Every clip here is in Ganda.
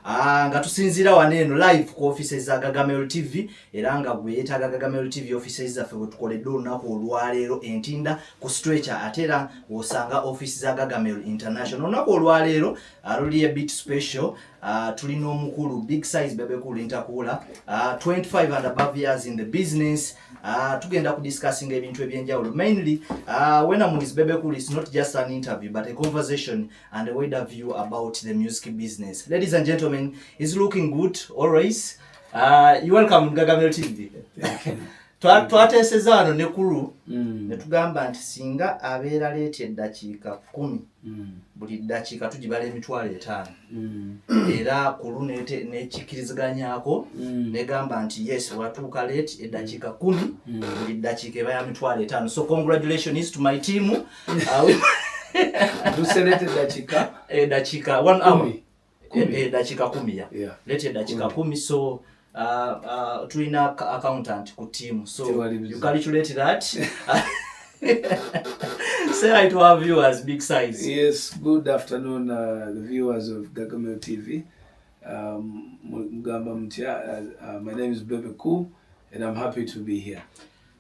nga tusinzira waneno live ku offices za Gagamel TV era nga bwe yetaga Gagamel TV offices zaffe bwe tukoledde olunaku olwaleero entinda ku stretcher atera osanga office za Gagamel International. Olunaku olwaleero luli a bit special. Tulina omukulu big size Bebe Cool Intercooler 25 and above years in the business. Tugenda ku discussing ebintu ebyenjawulo mainly when I'm with Bebe Cool, it's not just an interview but a conversation and a wider view about the music business. Ladies and gentlemen, it's looking good always. You welcome Gagamel TV. Twateseza wano ne kulu ne tugamba nti singa abeera leete eddakiika 10 buli ddakiika tugibala emitwalo 5 era kulu nekikiriziganyako negamba nti yes watuuka late eddakiika 10 buli ddakiika eba ya mitwalo 5. So congratulations to my team. Duselete eddakiika 1 hour eddakiika 10 ya late eddakiika 10. So tulina accountant ku team, so you calculate that. Say hi to our viewers, big size. Yes, good afternoon, the viewers of Gagamel TV. My name is Bebe Cool, and I'm happy to be here.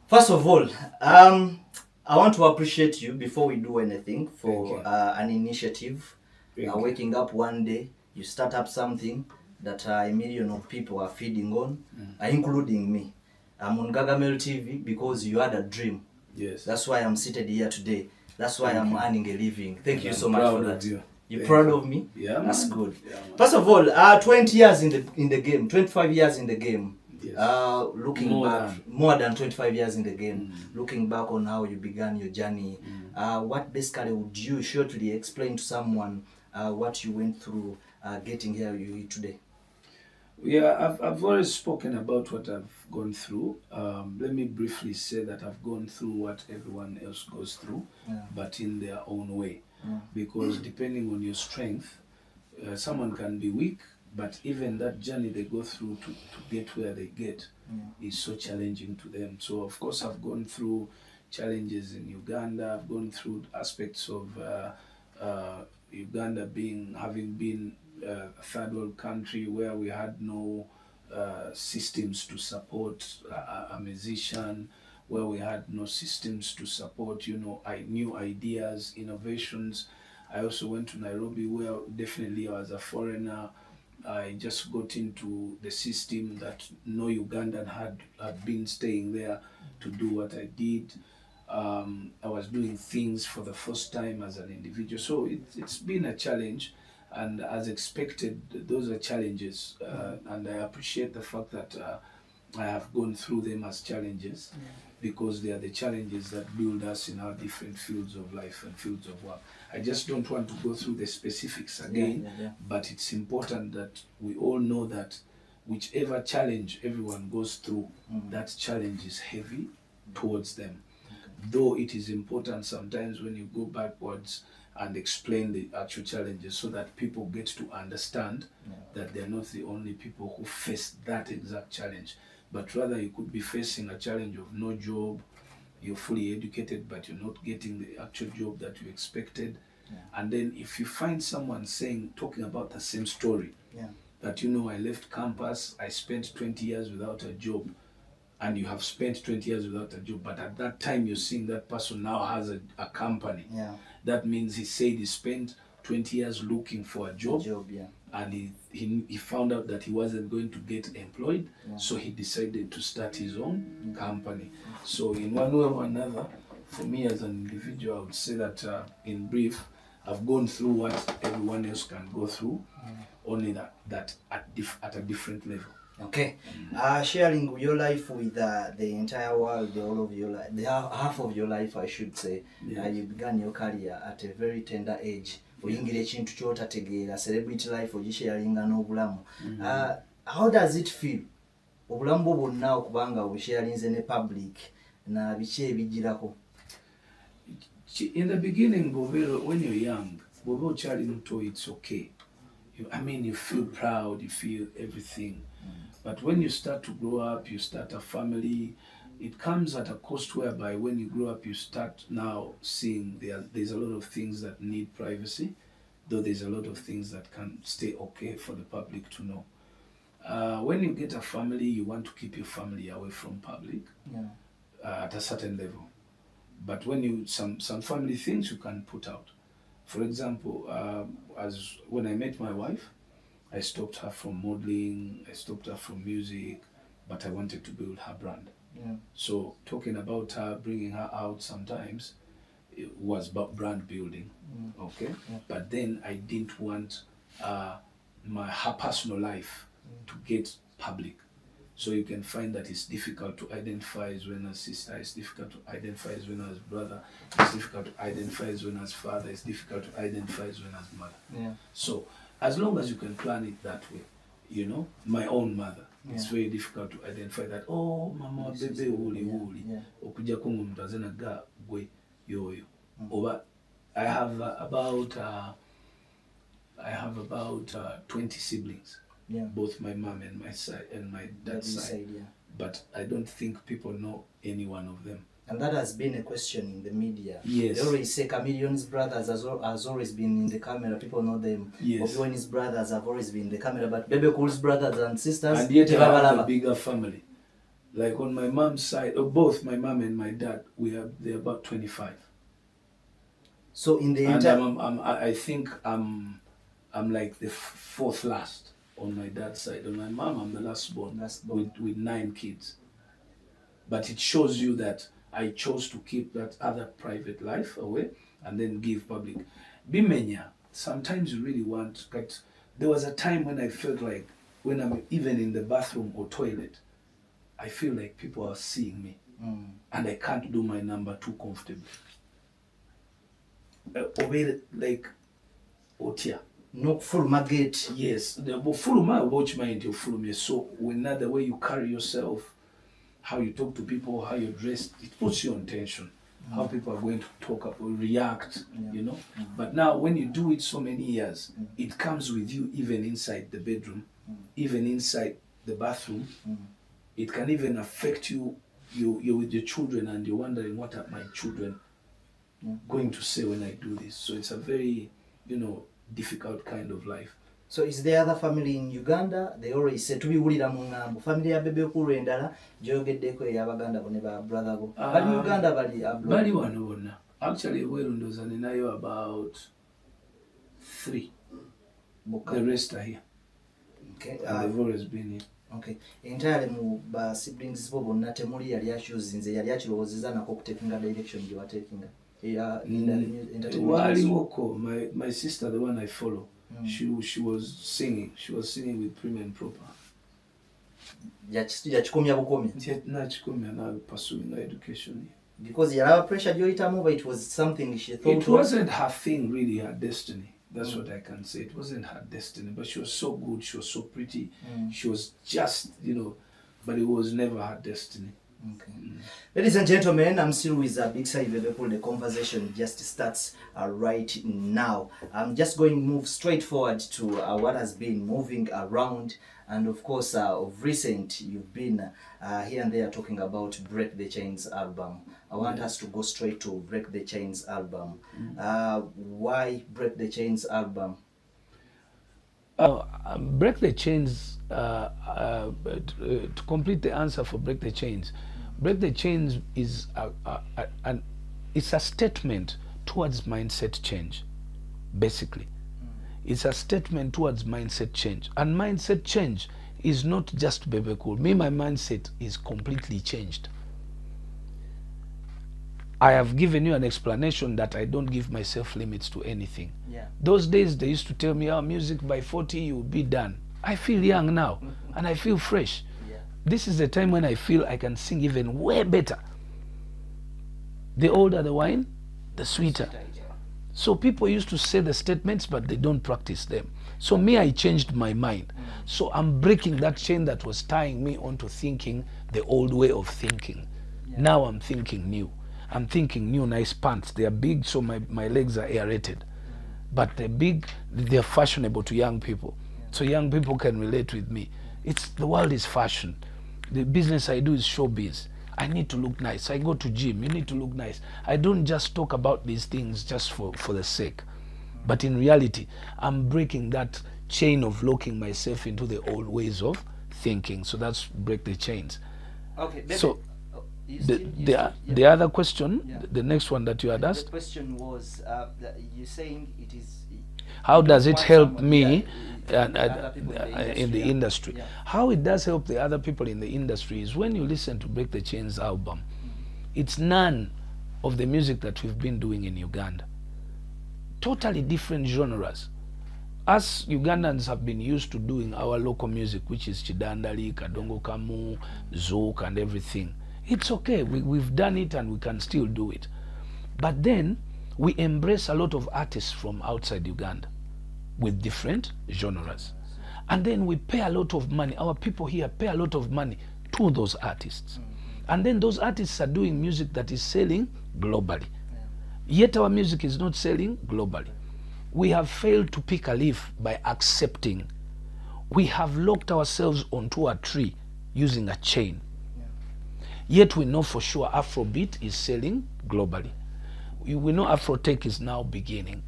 First of all, I want to appreciate you before we do anything for an initiative. Waking up one day, you start up something that a million of people are feeding on, including me. I'm on Gagamel TV because you had a dream. Yes. That's why I'm seated here today. That's why I'm earning a living. Thank you so much for that. You're proud of me? Yeah. That's good. Yeah, first of all, 20 years in the game, 25 years in the game. Yes. Looking more than 25 years in the game. Looking back on how you began your journey, what basically would you shortly explain to someone what you went through getting here today? Yeah, I've already spoken about what I've gone through. Let me briefly say that I've gone through what everyone else goes through, but in their own way. Because depending on your strength, someone can be weak, but even that journey they go through to get where they get is so challenging to them. So of course I've gone through challenges in Uganda. I've gone through aspects of Uganda having been a third world country where we had no systems to support a musician, where we had no systems to support, new ideas, innovations. I also went to Nairobi where definitely I was a foreigner. I just got into the system that no Ugandan had been staying there to do what I did. I was doing things for the first time as an individual. So it's been a challenge. And as expected, those are challenges, and I appreciate the fact that I have gone through them as challenges, because they are the challenges that build us in our different fields of life and fields of work. I just don't want to go through the specifics again, but it's important that we all know that whichever challenge everyone goes through, that challenge is heavy towards them. Though it is important sometimes when you go backwards and explain the actual challenges so that people get to understand that they're not the only people who face that exact challenge, but rather you could be facing a challenge of no job, you're fully educated but you're not getting the actual job that you expected. And then if you find someone talking about the same story, that I left campus, I spent 20 years without a job, and you have spent 20 years without a job, but at that time you're seeing that person now has a company. That means he said he spent 20 years looking for a job, and he found out that he wasn't going to get employed, so he decided to start his own company. So in one way or another, for me as an individual, I would say that in brief, I've gone through what everyone else can go through, only that at a different level. Okay. Sharing your life with the entire world, all of your life, the half of your life, I should say. You began your career at a very tender age. Oyingira ekintu kyotategeera, celebrity life ogisharinga n'obulamu. How does it feel? Obulamu bwo bwonna okubanga obusharinze ne public na biki ebijirako? In the beginning, when you're young, it's okay. You feel proud, you feel everything. But when you start to grow up, you start a family, it comes at a cost whereby when you grow up, you start now seeing there's a lot of things that need privacy. though there's a lot of things that can stay okay for the public to know. When you get a family, you want to keep your family away from public at a certain level. But when you some family things you can put out. For example, as when I met my wife, I stopped her from modeling, I stopped her from music, but I wanted to build her brand. So talking about her, bringing her out sometimes, it was about brand building, okay? But then I didn't want her personal life to get public. So you can find that it's difficult to identify Zwena's sister, it's difficult to identify Zwena's brother, it's difficult to identify Zwena's father, it's difficult to identify Zwena's mother. So as long as you can plan it that way, you know, my own mother, it's very difficult to identify that, oh, mama Bebe uli uli, okuja kungu mtazena ga gwe yoyo. But I have about 20 siblings. Both my mom and my side and my dad's side. But I don't think people know any one of them. And that has been a question in the media. Yes. They always say Chameleon's brothers has always been in the camera. People know them. Yes. Obiwani's brothers have always been in the camera. But Bebe Cool's brothers and sisters, and yet I have a bigger family. Like on my mom's side, both my mom and my dad, they're about 25. So in the I think I'm like the fourth last on my dad's side. On my mom, I'm the last born. With 9 kids. But it shows you that I chose to keep that other private life away and then give public. Bimenya, sometimes you really want, like, there was a time when I felt like when I'm even in the bathroom or toilet, I feel like people are seeing me and I can't do my number too comfortably. Like, otia. No full market. Yes, the full my watch mind you full me. So when the way you carry yourself, how you talk to people, how you dress, it puts you on tension. How people are going to talk or react, you know. But now when you do it so many years, it comes with you even inside the bedroom, even inside the bathroom. It can even affect you. You're with your children and you're wondering, what are my children going to say when I do this? So it's a very, difficult kind of life. So is there other family in Uganda? They always say to be wulira mu ngambo. Family ya Bebe Cool endala gyogeddeko ey'Abaganda bone ba brother go. Bali Uganda bali abroad. Bali wano bonna. Actually we ndoza ninayo about 3. The rest are here. Okay. And they've always been here. Okay. Entirely mu ba siblings bo bonna temuli yali achoose yali akirowoozeza nako okutekinga direction gye watekinga. My sister, the one I follow, she was singing. She was singing with prim and proper. Yachikomya bukomya. Now pursuing her education. Because yalaba pressure gyoyitamu, but it was something she thought. It wasn't her thing, really, her destiny. That's what I can say. It wasn't her destiny, but she was so good. She was so pretty. She was just, but it was never her destiny. Okay. Ladies and gentlemen, I'm still with Big Side Bebe Cool. The conversation just starts right now. I'm just going to move straight forward to what has been moving around. And of course, of recent, you've been here and there talking about Break the Chains album. I want us to go straight to Break the Chains album. Why Break the Chains album? Break the Chains, to complete the answer for Break the Chains. Break the Chains is it's a statement towards mindset change, basically. It's a statement towards mindset change. And mindset change is not just Bebe Cool. My mindset is completely changed. I have given you an explanation that I don't give myself limits to anything. Those days they used to tell me, music by 40 you'll be done. I feel young now and I feel fresh. This is the time when I feel I can sing even way better. The older the wine, the sweeter. So people used to say the statements, but they don't practice them. So me, I changed my mind. So I'm breaking that chain that was tying me onto thinking the old way of thinking. Now I'm thinking new. I'm thinking new nice pants. They are big, so my legs are aerated. But they're big, they're fashionable to young people. So young people can relate with me. The world is fashion. The business I do is showbiz. I need to look nice. I go to gym. You need to look nice. I don't just talk about these things just for the sake. But in reality, I'm breaking that chain of locking myself into the old ways of thinking. So that's break the chains. Okay, Bebe, So yeah. the other question, Yeah. the next one that you had The asked, question was, you're saying it is. how you does don't it want help someone- me yeah, other people in the yeah. industry? Yeah. How it does help the other people in the industry is when you listen to Break the Chains album, it's none of the music that we've been doing in Uganda. Totally different genres. Us Ugandans have been used to doing our local music, which is Chidandali, Kadongo Kamu, Zouk, and everything. It's okay, we've done it and we can still do it. But then we embrace a lot of artists from outside Uganda with different genres. And then we pay a lot of money, our people here pay a lot of money to those artists. And then those artists are doing music that is selling globally. Yet our music is not selling globally. We have failed to pick a leaf by accepting. We have locked ourselves onto a tree using a chain. Yet we know for sure Afrobeat is selling globally. We know Afrotech is now beginning.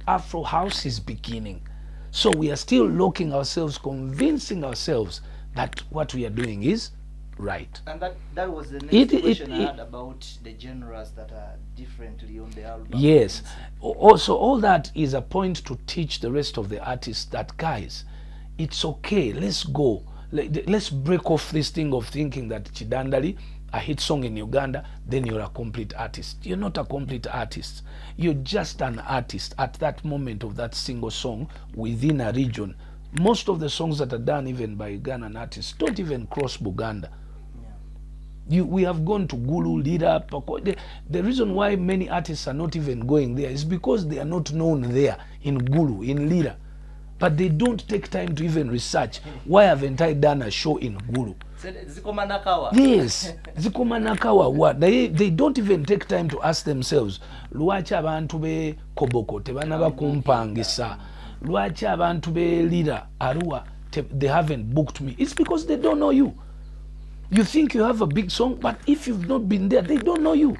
Afro House is beginning. So we are still locking ourselves, convincing ourselves that what we are doing is right. And that was the next question I had about the genres that are differently on the album. Yes. Also, all that is a point to teach the rest of the artists that, guys, it's okay. Let's go. Let's break off this thing of thinking that Chidandali, a hit song in Uganda, then you're a complete artist. You're not a complete artist. You're just an artist at that moment of that single song within a region. Most of the songs that are done even by Ugandan artists don't even cross Buganda. We have gone to Gulu, Lira, Pako. The reason why many artists are not even going there is because they are not known there in Gulu, in Lira. But they don't take time to even research. Why haven't I done a show in Gulu? Yes, Zikomanakawa what? They don't even take time to ask themselves, Lwachi abantu be Koboko tebanaba kumpangisa. Lwachi abantu be Lira, Arua, they haven't booked me. It's because they don't know you. You think you have a big song, but if you've not been there, they don't know you.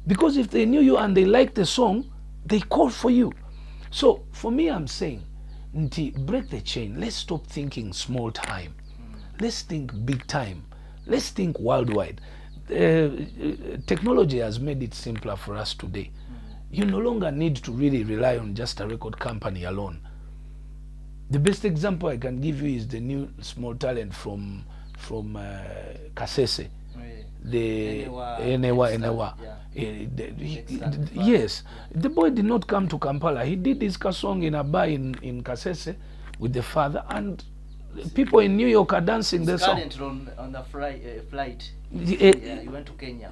Because if they knew you and they liked the song, they call for you. So for me, I'm saying, break the chain. Let's stop thinking small time. Let's think big time. Let's think worldwide. Technology has made it simpler for us today. You no longer need to really rely on just a record company alone. The best example I can give you is the new small talent from Kasese, the Enewa. Yes, the boy did not come to Kampala. He did his song in a bar in Kasese with the father, and people in New York are dancing the song. On the flight. He went to Kenya.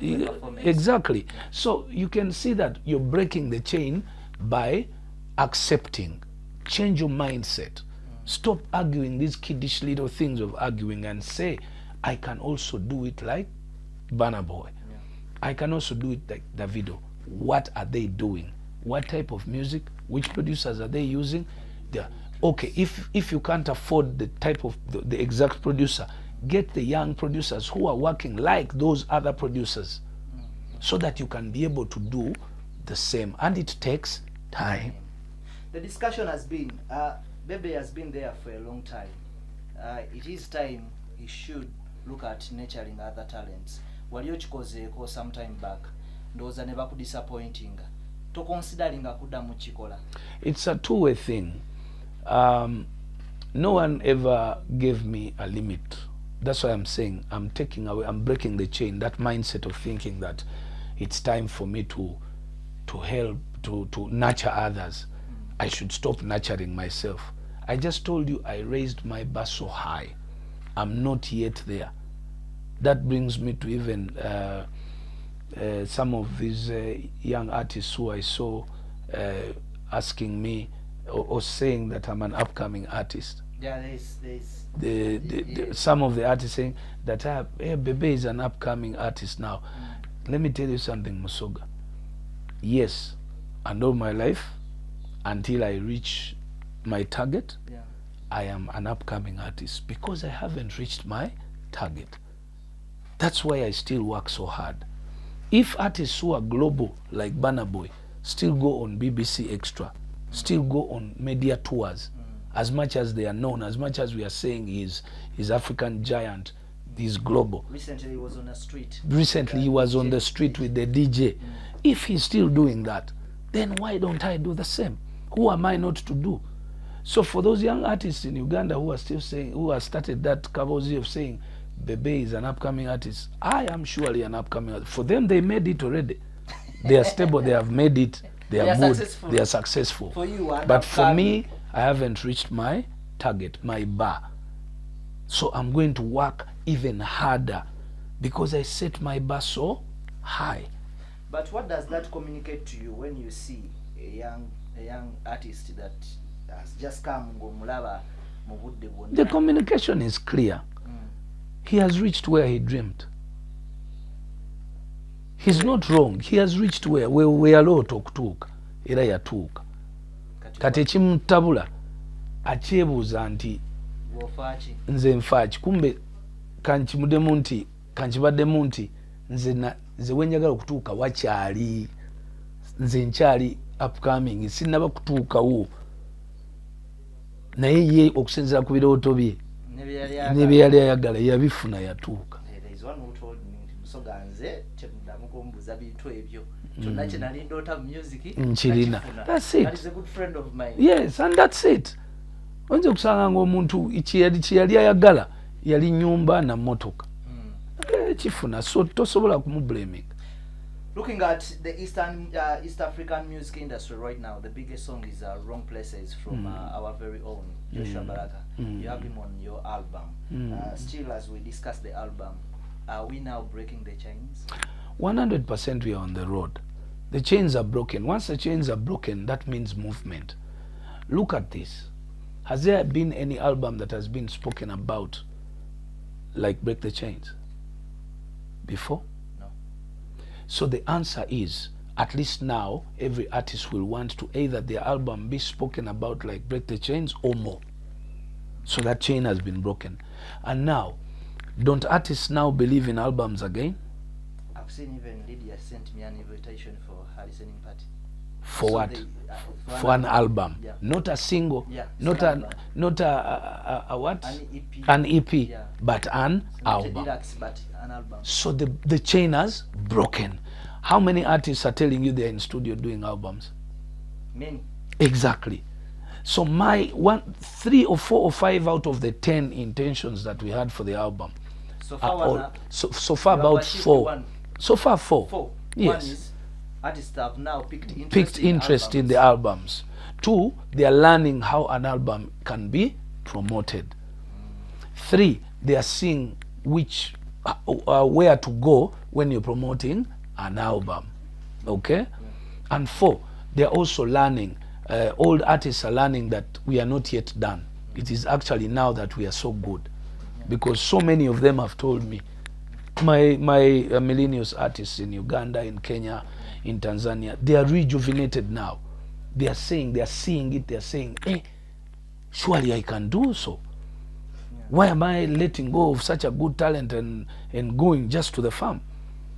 Exactly. So you can see that you're breaking the chain by accepting. Change your mindset. Stop arguing these kiddish little things of arguing and say, I can also do it like Burna Boy. I can also do it like Davido. What are they doing? What type of music? Which producers are they using? Okay, if you can't afford the type of the exact producer, get the young producers who are working like those other producers so that you can be able to do the same. And it takes time. The discussion has been, Bebe has been there for a long time. It is time he should look at nurturing other talents. Waliyo chikozeeko some time back. Ndoza never could disappointing. To considering akuda muchikola. It's a two-way thing. No one ever gave me a limit. That's why I'm saying I'm breaking the chain, that mindset of thinking that it's time for me to help, to nurture others. I should stop nurturing myself. I just told you I raised my bar so high. I'm not yet there. That brings me to even some of these young artists who I saw asking me or saying that I'm an upcoming artist. Yeah, there's some of the artists saying that hey, Bebe is an upcoming artist now. Let me tell you something, Musoga. Yes, and all my life, until I reach my target, I am an upcoming artist because I haven't reached my target. That's why I still work so hard. If artists who are global like Burna Boy still go on BBC Extra, still go on media tours. As much as they are known, as much as we are saying he's African giant, he's global. Recently he was on the street. Recently he was on the street with the DJ. If he's still doing that, then why don't I do the same? Who am I not to do? So for those young artists in Uganda who are still saying, who have started that cabozy of saying Bebe is an upcoming artist, I am surely an upcoming artist. For them, they made it already. They are stable, they have made it, they are good, successful. they are successful. For you, but for me, I haven't reached my target, my bar. So I'm going to work even harder because I set my bar so high. But what does that communicate to you when you see a young artist that has just come ng'omulaba mu budde bwonna? The communication is clear. He has reached where he dreamed. He's not wrong. He has reached where alota okutuuka era yatuuka. Kati ekimutabula akyebuuza nti nze nfaaki, kumbe kankibaddemu nti nze wenjagala okutuuka wakyali, nze nkyali upcoming, sinnaba kutuukawo. Naye ye okusinziira ku birooto bye ne bye yali ayagala yabifuna yatuuka. Nkirina. That's it. That is a good friend of mine. Yes, and that's it. Onze kusanga ng'omuntu kyeyali ayagala yali nyumba na motoka. Kifuna, so tosobola kumublaming. Looking at the East African music industry right now, the biggest song is Wrong Places from our very own Joshua Baraka. You have him on your album. Still, as we discuss the album, are we now breaking the chains? 100% we are on the road. The chains are broken. Once the chains are broken, that means movement. Look at this. Has there been any album that has been spoken about like Break the Chains before? No. So the answer is, at least now, every artist will want to either their album be spoken about like Break the Chains or more. So that chain has been broken. And now, don't artists now believe in albums again? I've seen even Lydia sent me an invitation for her listening party. For So what? For an album. Yeah. Not a single, Yeah, not album. a what? An EP. An EP, Yeah. but an Not a album. deluxe, but an album. So the chain has broken. How many artists are telling you they're in studio doing albums? Many. Exactly. So my 3 or 4 or 5 out of the 10 intentions that we had for the album So are far, all, so far you have about achieved 4. one. So far 4. 4. Yes. One is artists have now picked Interest in the albums. 2, they are learning how an album can be promoted. 3, they are seeing which where to go when you're promoting an album. Okay? And 4, they are also learning, old artists are learning that we are not yet done. It is actually now that we are so good, because so many of them have told me, my millennials artists in Uganda, in Kenya, in Tanzania, they are rejuvenated now. They are saying, they are seeing it, they are saying, surely I can do so. Why am I letting go of such a good talent and going just to the farm?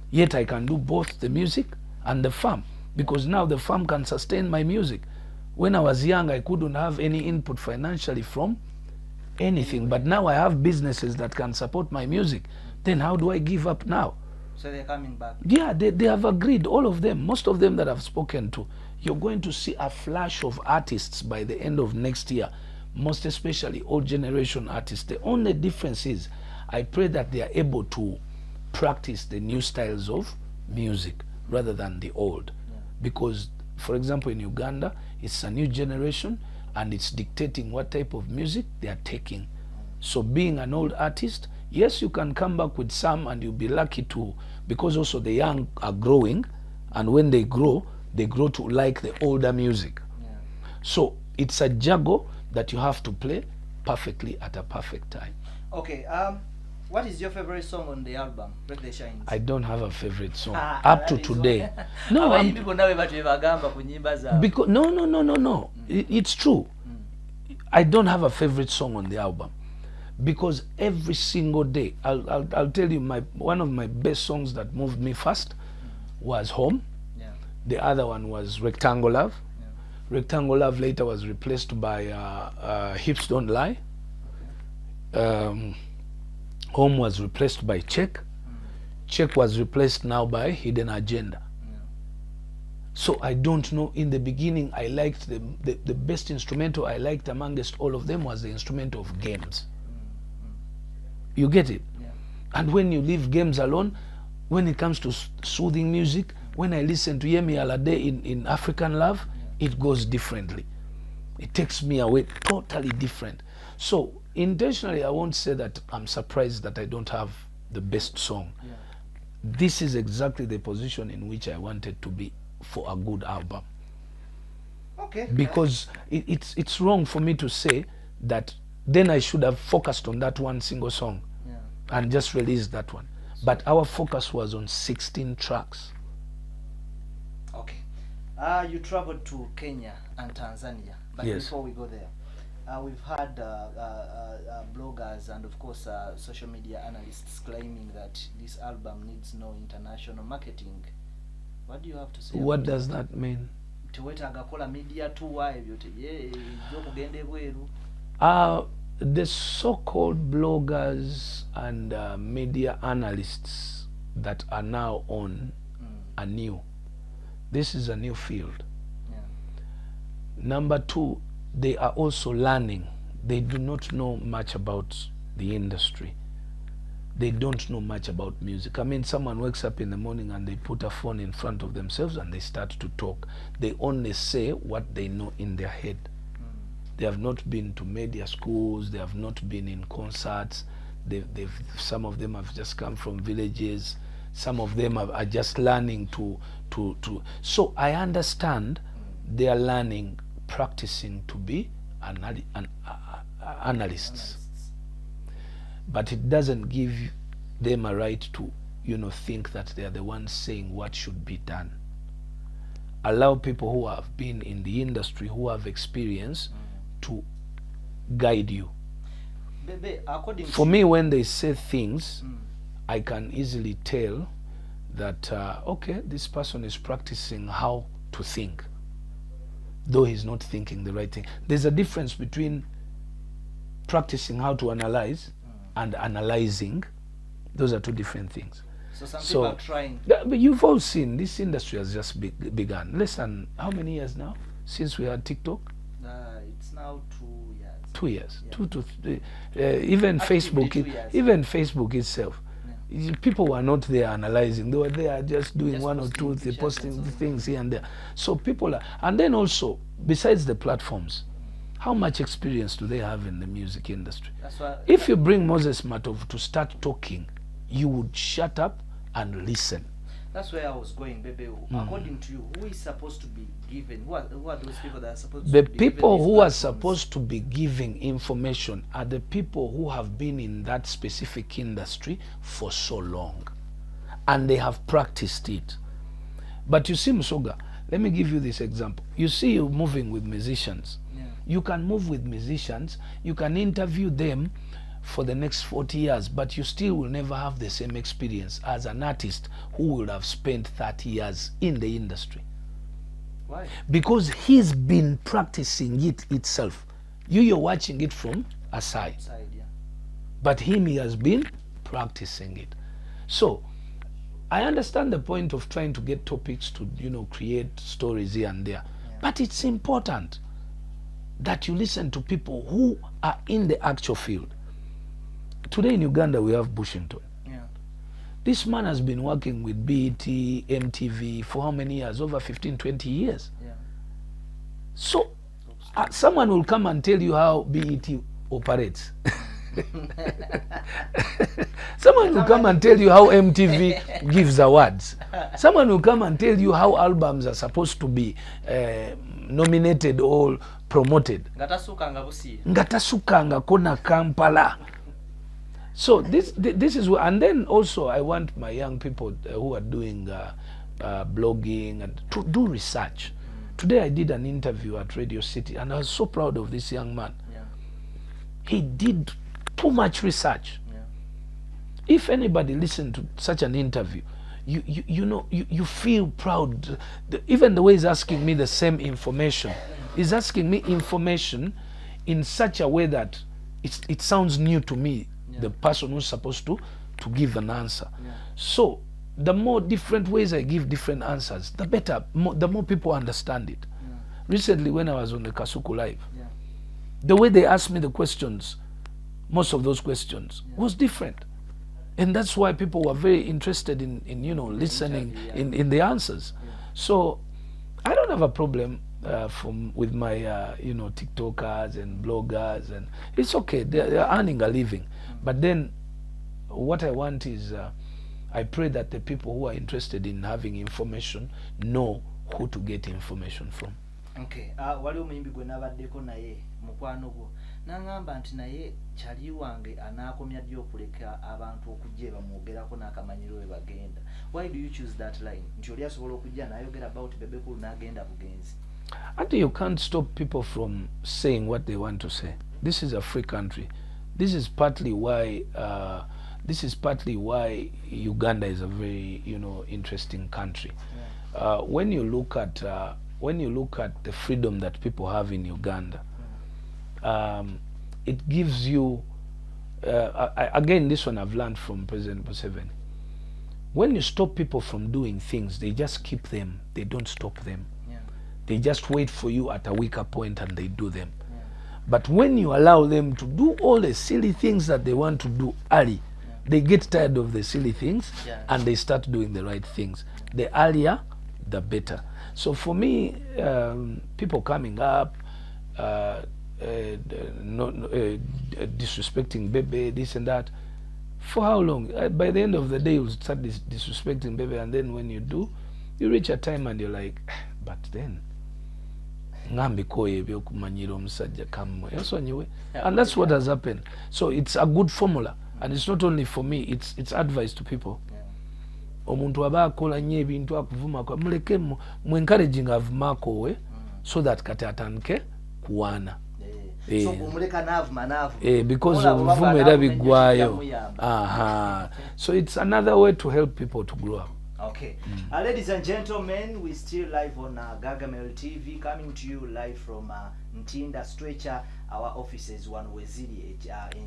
Yet I can do both the music and the farm, because now the farm can sustain my music. When I was young, I couldn't have any input financially from anything, but now I have businesses that can support my music. Then how do I give up now? So they're coming back. Yeah, they have agreed, all of them, most of them that I've spoken to. You're going to see a flash of artists by the end of next year, most especially old generation artists. The only difference is I pray that they are able to practice the new styles of music rather than the old. Because, for example, in Uganda, it's a new generation and it's dictating what type of music they are taking. So being an old artist, yes, you can come back with some and you'll be lucky to, because also the young are growing, and when they grow to like the older music. So it's a juggle that you have to play perfectly at a perfect time. Okay, what is your favorite song on the album, Break the Chains? I don't have a favorite song up to today. No, because no. It's true. I don't have a favorite song on the album, because every single day, I'll tell you, one of my best songs that moved me first was Home. The other one was Rectangle Love. Rectangle Love later was replaced by Hips Don't Lie. Home was replaced by Check. Check was replaced now by Hidden Agenda. So I don't know. In the beginning, I liked the best instrumental I liked amongst all of them was the instrumental of Games. You get it? Yeah. And when you leave Games alone, when it comes to soothing music, when I listen to Yemi Alade in African Love, it goes differently. It takes me away totally different. So intentionally, I won't say that I'm surprised that I don't have the best song. Yeah. This is exactly the position in which I wanted to be for a good album. Okay. Because it's wrong for me to say that then I should have focused on that one single song and just released that one. But our focus was on 16 tracks. Okay. You traveled to Kenya and Tanzania, but Yes. before we go there, we've had bloggers and of course social media analysts claiming that this album needs no international marketing. What do you have to say? What does that mean? Agakola media tour ebyo kugenda ebweru. The so-called bloggers and media analysts that are now on are new. This is a new field. Yeah. Number two, they are also learning. They do not know much about the industry. They don't know much about music. I mean, someone wakes up in the morning and they put a phone in front of themselves and they start to talk. They only say what they know in their head. They have not been to media schools. They have not been in concerts. Some of them have just come from villages. Some of them are just learning to. So I understand they are learning, practicing to be analysts. But it doesn't give them a right to, think that they are the ones saying what should be done. Allow people who have been in the industry, who have experience, to guide you. Bebe, according For to me, when they say things, I can easily tell that, okay, this person is practicing how to think, though he's not thinking the right thing. There's a difference between practicing how to analyze and analyzing. Those are two different things. so some people are trying. But you've all seen this industry has just begun. Less than how many years now since we had TikTok? It's now 2 years. 2 years. Yeah. 2 to 3. Even Actively Facebook, 2 years. even Facebook itself. People were not there analyzing. They were there just doing Just one or posting two, pictures posting and so on. things here and there. So people are, and then also besides the platforms, how much experience do they have in the music industry? That's why. If you bring Moses Matov to start talking, you would shut up and listen. That's where I was going, Bebe. According to you, who is supposed to be given? Who are those people that are supposed to The be given people these who are platforms? supposed to be giving information are the people who have been in that specific industry for so long and they have practiced it. But you see, Musoga, let me give you this example. You see, you moving with musicians. Yeah. You can move with musicians, you can interview them for the next 40 years, but you still will never have the same experience as an artist who will have spent 30 years in the industry. Why? Because he's been practicing it itself. You're watching it from aside. Side, yeah. But him, he has been practicing it. So I understand the point of trying to get topics to, create stories here and there. Yeah. But it's important that you listen to people who are in the actual field. Today in Uganda, we have Bushington. Yeah. This man has been working with BET, MTV for how many years? Over 15, 20 years. Yeah. So someone will come and tell you how BET operates. Someone will come and tell you how MTV gives awards. Someone will come and tell you how albums are supposed to be nominated or promoted. Ngatasukanga kona Kampala. So this is, and then also I want my young people who are doing blogging and to do research. Today I did an interview at Radio City and I was so proud of this young man. Yeah. He did too much research. Yeah. If anybody listened to such an interview, you feel proud. Even the way he's asking me the same information, he's asking me information in such a way that it sounds new to me, the person who's supposed to give an answer. So the more different ways I give different answers, the better, the more people understand it. Recently, when I was on the Kasuku Live, the way they asked me the questions, most of those questions was different. And that's why people were very interested in listening in the answers. So I don't have a problem with my TikTokers and bloggers, and it's okay. They're earning a living. But then what I want is I pray that the people who are interested in having information know who to get information from. Okay. Waliwo muyimbi gwe nabaddeko naye mukwano gwo nangamba nti naye kyali wange anaakomya ddi okuleka abantu okujja bamwogerako n'akamanyiro we bagenda. Why do you choose that line? Nti oli asobola okujja n'ayogera about Bebe Cool n'agenda bugenzi. Until you can't stop people from saying what they want to say. This is a free country. This is partly why Uganda is a very interesting country. When you look at the freedom that people have in Uganda, it gives you again, this one I've learned from President Museveni. When you stop people from doing things, they just keep them. They don't stop them. They just wait for you at a weaker point and they do them. But when you allow them to do all the silly things that they want to do early, they get tired of the silly things and they start doing the right things. The earlier, the better. So for me, people coming up, disrespecting Bebe, this and that, for how long? By the end of the day, you'll start disrespecting Bebe, and then when you do, you reach a time and you're like, but then, and that's what has happened. So it's a good formula, and it's not only for me, it's advice to people. Omuntu aba akola nnyo ebintu akuvumako muleke mu encouraging avumako we so that kati atandike kuwaana. So umuleka navuma because obuvumu era biggwayo. So it's another way to help people to grow up. Okay. Ladies and gentlemen, we still live on Gagamel TV, coming to you live from Ntinda Stretcher, our offices one weziri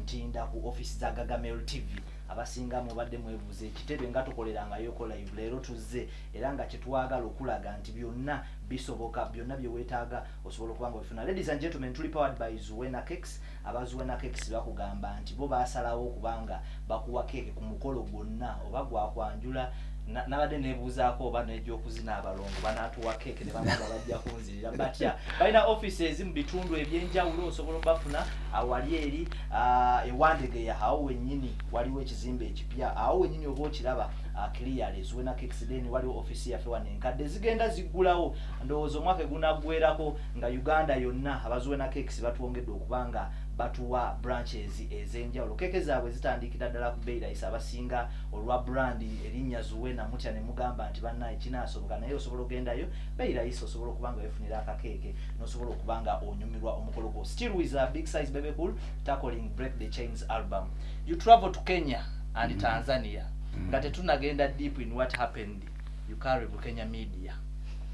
Ntinda ku office za Gagamel TV. Abasinga mubadde mwebuze ekitebe nga tukoleranga yoko live leero tuzze era nga kyetwagala okulaga nti byonna bisoboka, byonna bye weetaaga osobola okubanga bifuna. Ladies and gentlemen, tuli powered by Zuwena Cakes. Abazuwena Cakes bakugamba nti bo baasalawo okubanga bakuwa keke ku mukolo gwonna oba gwakwanjula nabadde nebuuzaako oba nejja okuzina abalongo banaatuwa keke ne bamala bajja kunzirira. But balina offices mu bitundu ebyenjawulo osobola obafuna awali eri ewandegeya awo wennyini waliwo ekizimbe ekipya awo wennyini oba okiraba clearly Zuwena Cakes then waliwo office yaffe wano enkadde zigenda ziggulawo ndowooza omwaka egunaggwerako nga Uganda yonna abazuwena Cakes batwongedde okubanga batuwa branches ez'enjawulo. Keke zaabwe zitandikira ddala ku bbeeyi layisi abasinga olwa brandi erinnya Zuwena mutya ne mugamba nti bannaye kinaasoboka naye osobola ogendayo bbeeyi layisi osobola okubanga weefunira akakeeke n'osobola okubanga onyumirwa omukolo gwo. Still with a big size Bebe Cool tackling Break the Chains album. You travel to Kenya and Tanzania. Nga tetunagenda deep in what happened. You carry Kenya media.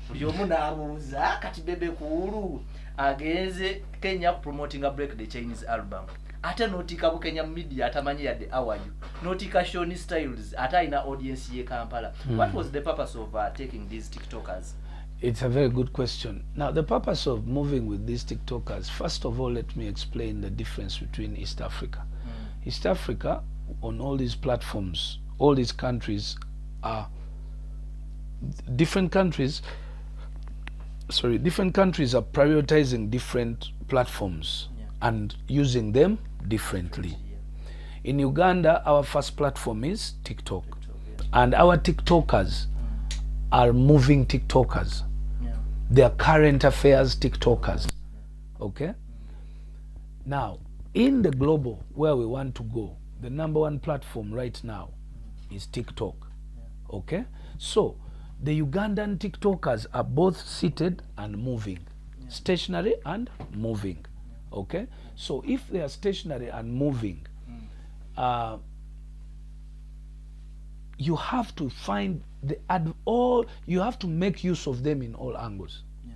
Buli omu n'abuuza kati Bebe Cool agenze Kenya promoting a Break the Chains album. Ate notika Kenya media atamanyi yadde awayu. Notika Shoni Styles ata ina audience ye Kampala. What was the purpose of taking these TikTokers? It's a very good question. Now, the purpose of moving with these TikTokers, first of all, let me explain the difference between East Africa. East Africa, on all these platforms, all these countries are different countries are prioritizing different platforms and using them differently. In Uganda, our first platform is TikTok. And our TikTokers are moving TikTokers. They are current affairs TikTokers. Okay? Now, in the global where we want to go, the #1 platform right now is TikTok. Okay? So, the Ugandan TikTokers are both seated and moving. Stationary and moving. Okay? So, if they are stationary and moving, you have to find you have to make use of them in all angles. Yeah.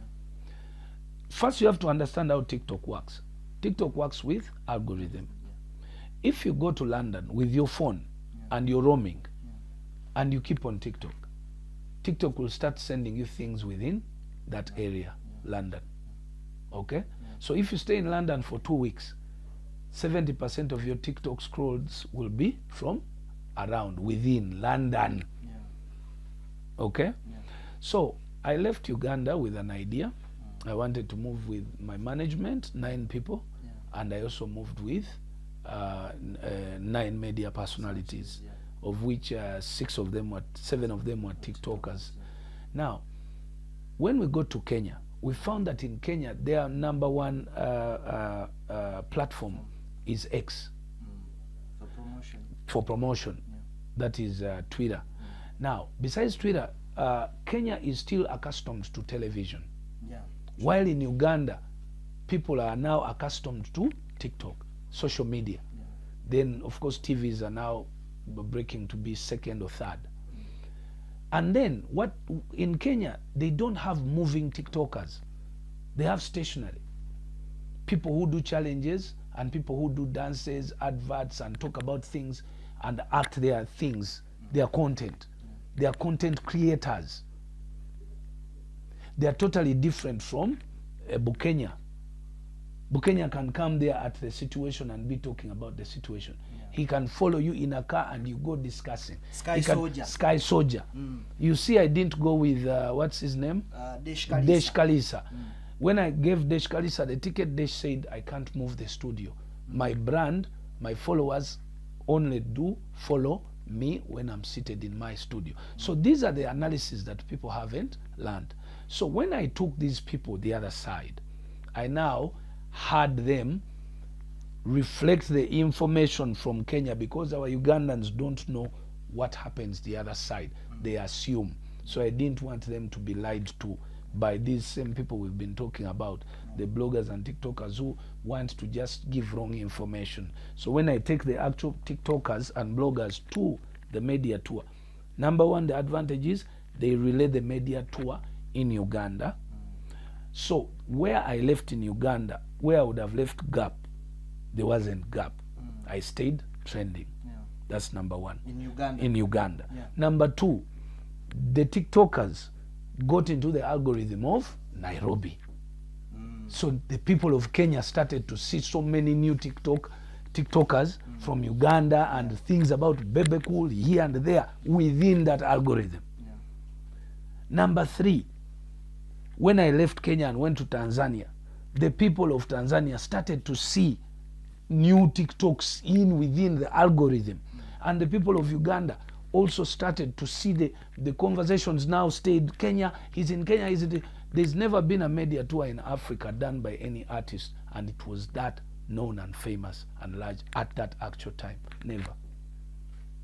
First, you have to understand how TikTok works. TikTok works with algorithm. Yeah. If you go to London with your phone, yeah, and you're roaming, yeah, and you keep on TikTok, TikTok will start sending you things within that area, yeah, London. Okay? Yeah. So if you stay in London for 2 weeks, 70% of your TikTok scrolls will be from around within London. Yeah. Okay? Yeah. So I left Uganda with an idea. I wanted to move with my management, 9 people, yeah, and I also moved with 9 media personalities, yeah, of which 7 of them were TikTokers. Yeah. Now, when we go to Kenya, we found that in Kenya, their number one platform is X. For promotion. Yeah. That is Twitter. Yeah. Now, besides Twitter, Kenya is still accustomed to television. Yeah. While in Uganda, people are now accustomed to TikTok, social media. Yeah. Then, of course, TVs are now breaking to be second or third. And then, in Kenya, they don't have moving TikTokers. They have stationary. People who do challenges and people who do dances, adverts, and talk about things and act their things, their content. They are content creators. They are totally different from Bukenya. Bukenya can come there at the situation and be talking about the situation. Yeah. He can follow you in a car and you go discussing. Sky Soldier. Mm. You see, I didn't go with, what's his name? Desh Kalisa. Mm. When I gave Desh Kalisa the ticket, Desh said, I can't move the studio. Mm. My brand, my followers only do follow me when I'm seated in my studio. Mm. So these are the analyses that people haven't learned. So when I took these people the other side, I now had them reflect the information from Kenya, because our Ugandans don't know what happens the other side. They assume. So I didn't want them to be lied to by these same people we've been talking about, the bloggers and TikTokers who want to just give wrong information. So when I take the actual TikTokers and bloggers to the media tour, number one, the advantage is they relay the media tour in Uganda. So where I left in Uganda, where I would have left gap, there wasn't gap. I stayed trending. Yeah. That's number one. In Uganda. Yeah. Number two, the TikTokers got into the algorithm of Nairobi. So the people of Kenya started to see so many new TikTokers from Uganda and things about Bebe Cool here and there within that algorithm. Yeah. Number three, when I left Kenya and went to Tanzania, the people of Tanzania started to see new TikToks within the algorithm. And the people of Uganda also started to see the conversations now stayed. Kenya, he's in Kenya, there's never been a media tour in Africa done by any artist, and it was that known and famous and large at that actual time. Never.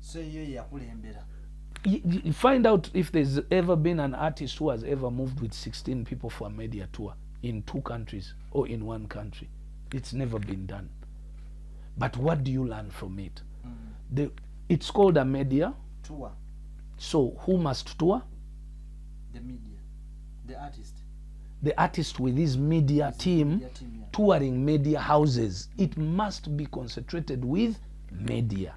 So you find out if there's ever been an artist who has ever moved with 16 people for a media tour in 2 countries or in 1 country. It's never been done. But what do you learn from it? It's called a media tour. So who must tour? The media, the artist. The artist with his media team, yeah, touring media houses. It must be concentrated with media.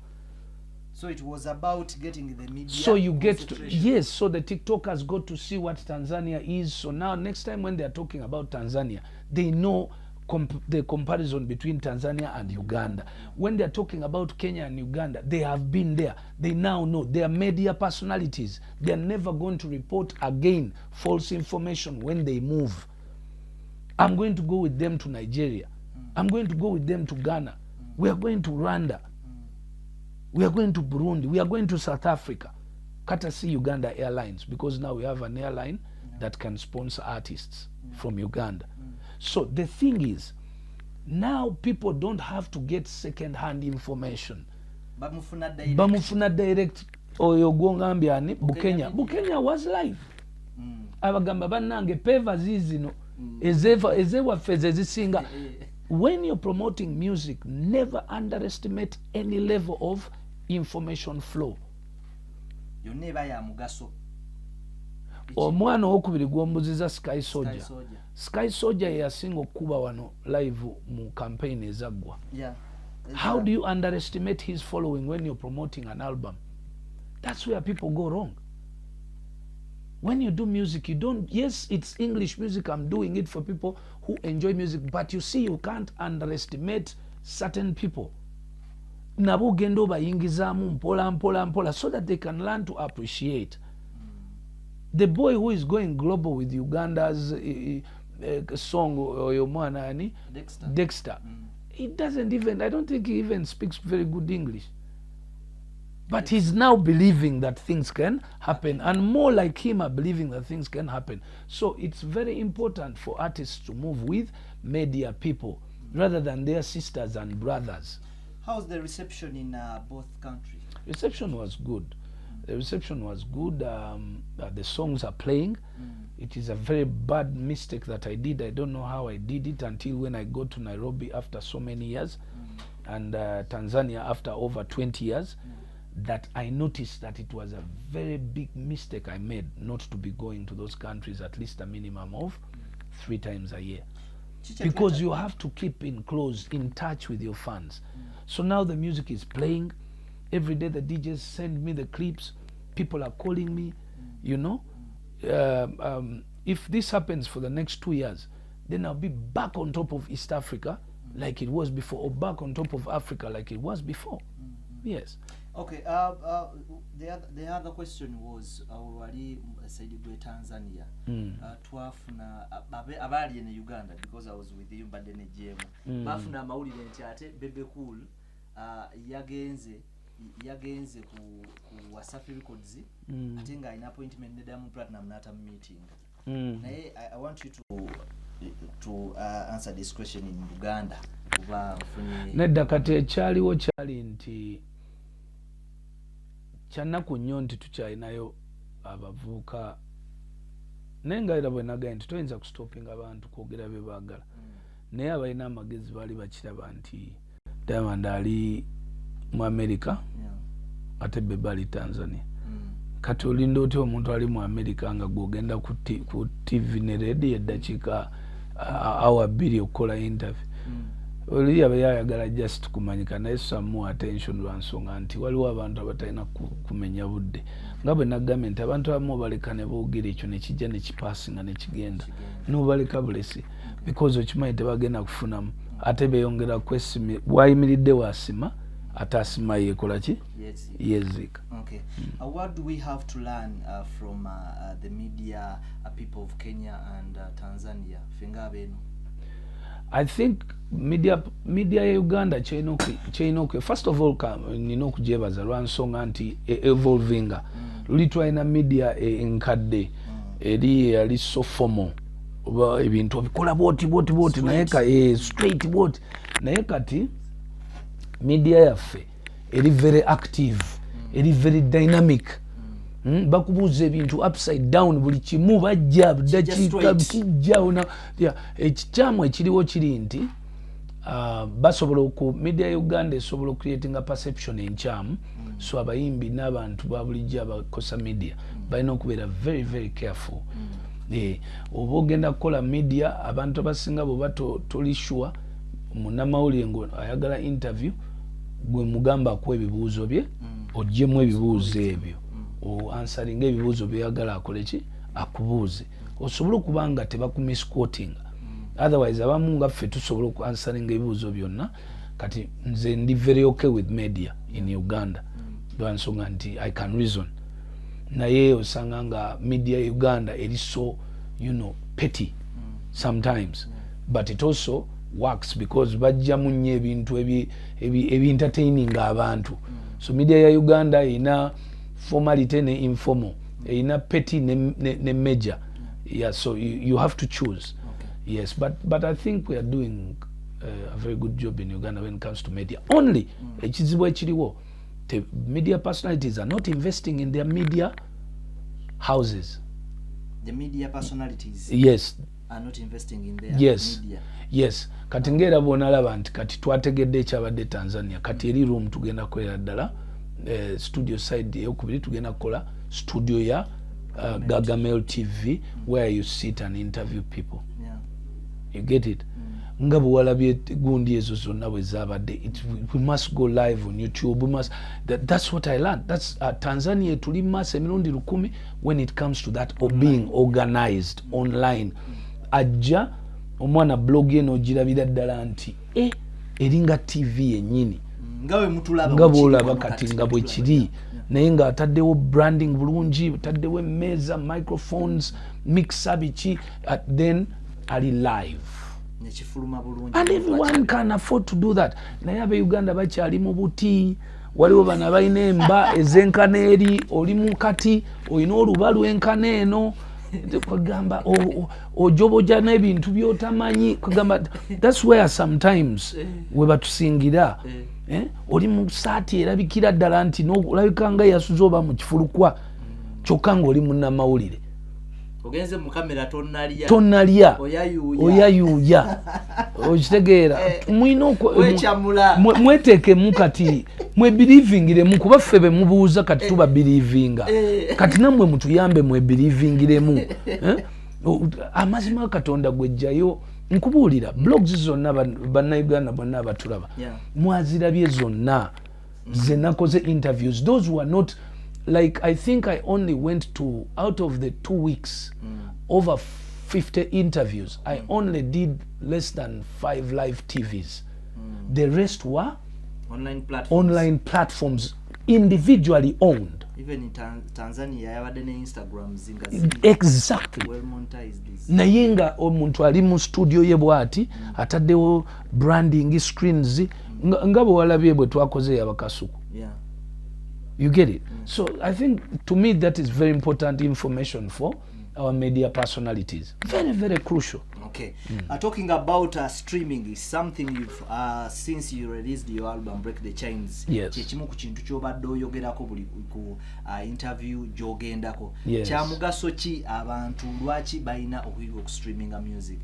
So it was about getting the media. So you get to, yes, so the TikTokers got to see what Tanzania is. So now next time when they're talking about Tanzania, they know the comparison between Tanzania and Uganda. When they're talking about Kenya and Uganda, they have been there. They now know. They are media personalities. They're never going to report again false information when they move. I'm going to go with them to Nigeria. I'm going to go with them to Ghana. We are going to Rwanda. We are going to Burundi. We are going to South Africa. Courtesy Uganda Airlines, because now we have an airline that can sponsor artists from Uganda. So the thing is, now people don't have to get second-hand information. Bamufuna direct oyo gwongambya Bukenya was live. Abagamba bannange peva zizino ezewaffe zezisinga. When you're promoting music, never underestimate any level of information flow. yonna eba ya mugaso. Omwana owokubiri gw'ombuziza Sky Soldier yasinga okukuba wano live mu campaign ezaggwa. How do you underestimate his following when you're promoting an album? That's where people go wrong. When you do music, you don't, yes, it's English music, I'm doing it for people who enjoy music, but you see, you can't underestimate certain people. Nabo gendo bayingizamu mpola so that they can learn to appreciate. The boy who is going global with Uganda's song Oyomwana Dexter. He doesn't even, I don't think he even speaks very good English. But he's now believing that things can happen, and more like him are believing that things can happen. So it's very important for artists to move with media people rather than their sisters and brothers. How's the reception in both countries? Reception was good. The reception was good. The songs are playing. It is a very bad mistake that I did. I don't know how I did it until when I got to Nairobi after so many years and Tanzania after over 20 years. That I noticed that it was a very big mistake I made not to be going to those countries at least a minimum of 3 times a year. Because you have to keep in touch with your fans. So now the music is playing. Every day the DJs send me the clips. People are calling me, you know. If this happens for the next 2 years, then I'll be back on top of East Africa like it was before, or back on top of Africa like it was before. Yes. Okay, the other question was wali saidi gwe Tanzania twafuna abali in Uganda because I was with you but then jemu bafuna amawulire nti ate Bebe Cool yagenze ku Wasafi Records ate nga ina appointment ne Diamond Platinum nata meeting. Naye I want you to answer this question in Uganda kuba nedda kati ekyaliwo kyali nti kyanaku nnyo nti tukyalinayo abavubuka naye nga era bwe nagaye nti toyinza kustopinga abantu kwogera bye baagala naye abalina amagezi baali bakiraba nti Diamond ali mu America ate Bebe ali Tanzania. Kati olinda otya omuntu ali mu America nga gwogenda ku TV ne radio eddakiika awa 2 okukola interview. Oli yayagala just kumanyika naye some more attention lwansonga nti waliwo abantu abatalina kumenya budde nga bwe nagambye nti abantu abamu baleka ne boogera ekyo ne kijja ne kipasinga ne kigenda n'obaleka bulesi because okimanyi tebagenda kufunamu ate beeyongera kwesimi bwayimiridde wasima ate asima yeekola ki yeezika. Okay. What do we have to learn from the media people of Kenya and Tanzania fenga beno? I think media ya Uganda chainoke first of all nino kujebaza lwansonga nti evolvinga luli twaina media enkadde eri ali so formal oba ebintu bikola boti naye ka straight boti naye kati media yaffe eri very active eri very dynamic. Bakubuuza ebintu upside down buli kimu bajja dakiika kijja ekikyamu ekiriwo kiri nti basobola ku media ya Uganda esobola creating a perception enkyamu so abayimbi n'abantu ba bulijjo abakosa media balina okubeera very very careful. Oba ogenda kukola media abantu abasinga bwe batolishwa munnamawulire ngo ayagala interview gwe mugamba ku ebibuuzo bye oggyemu ebibuuzo ebyo o answering ebibuuzo byagala akole ki akubuuze osobola kubanga tebakumisquoting otherwise abamu nga ffe tusobola ku answering ebibuuzo byonna kati nze ndi very okay with media in Uganda lwansonga nti I can reason naye osanga nga media Uganda eri so petty sometimes but it also works because bajja munye ebintu ebi entertaining abantu so media ya Uganda ina formality ne informal ina petty ne major so you have to choose. Yes, but I think we are doing a very good job in Uganda when it comes to media. Only ekizibu ekiriwo the media personalities are not investing in their media houses. The media personalities are not investing in their media. Yes, kati ngera bonalaba nti kati twategedde ekyabadde Tanzania kati eri room tugenda kwera ddala studio side eyokubiri tugenda kukola studio ya Gargamel TV where you sit and interview people. You get it? Nga bwe walabye gundi ezo zonna bwe zaabadde, we must go live on YouTube. We must, that's what I learned. That's Tanzania tuli mass emirundi 10 when it comes to that or being organized online. Ajja omwana blog eno girabira ddala nti eringa TV yennyini nga bwolaba kati nga bwe kiri naye nga ataddewo branding bulungi, ataddewo emmeeza, microphones, mixer biki, then ali live. And everyone can afford to do that. Naye Uganda bakyali mu buti, waliwo bana balina emba ezenkana eri, oli mu kati olina oluba lwenkana eno, kwegamba ojoboja n'ebintu by'otamanyi, kwegamba that's where sometimes we batusingira. Oli mu saati erabikira ddala nti olabika nga yasuza oba mu kifulukwa kyokka ng'oli munnamawulire. Ogenze mu kamera tonalya oyayuuya okitegeera mwino mweteekemu kati mwebelievingiremu kuba ffe be mubuuza kati tuba believinga kati nammwe mutuyambe mwebelievingiremu amazima Katonda gwejjayo nkubuulira blogs zonna bannayuganda bonna abatulaba mwazirabye zonna ze nakoze interviews. Those were not like, I think I only went to, out of the 2 weeks, over 50 interviews. I only did less than 5 live TVs. The rest were online platforms individually owned. Even in Tanzania, you have Instagram. Exactly. Well monetized. Naye nga omuntu ali mu studio ye bwati ataddewo branding screens nga bwe walabye bwe twakoze abakasuku. You get it? So I think to me that is very important information for our media personalities. Very, very crucial. Okay. Talking about streaming is something you've since you released your album Break the Chains. Yes. Kyekimu ku kintu ky'obadde oyogerako buli ku interview gy'ogendako. Yes. Kya mugaso ki abantu lwaki balina okuyiga okustreaminga music?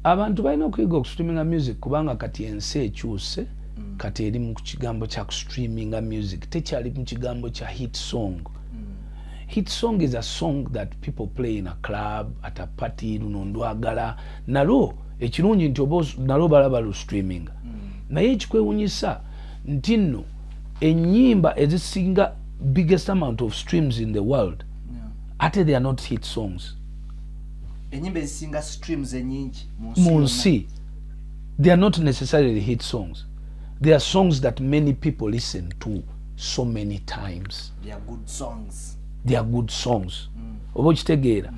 Abantu balina okuyiga okustreaminga music kubanga kati ensi ekyuse. Kati eri mu kigambo kya streaminga music tekyali mu kigambo kya hit song. Hit song is a song that people play in a club, at a party, luno ndwagala nalo ekirungi nti oba nalo balaba lu streaming. Naye ekikwewunyisa nti nno ennyimba ezisinga biggest amount of streams in the world ate they are not hit songs. Ennyimba ezisinga streams enyingi mu nsi they are not necessarily hit songs. They are songs that many people listen to so many times. They are good songs. They are good songs. Oba okitegeera.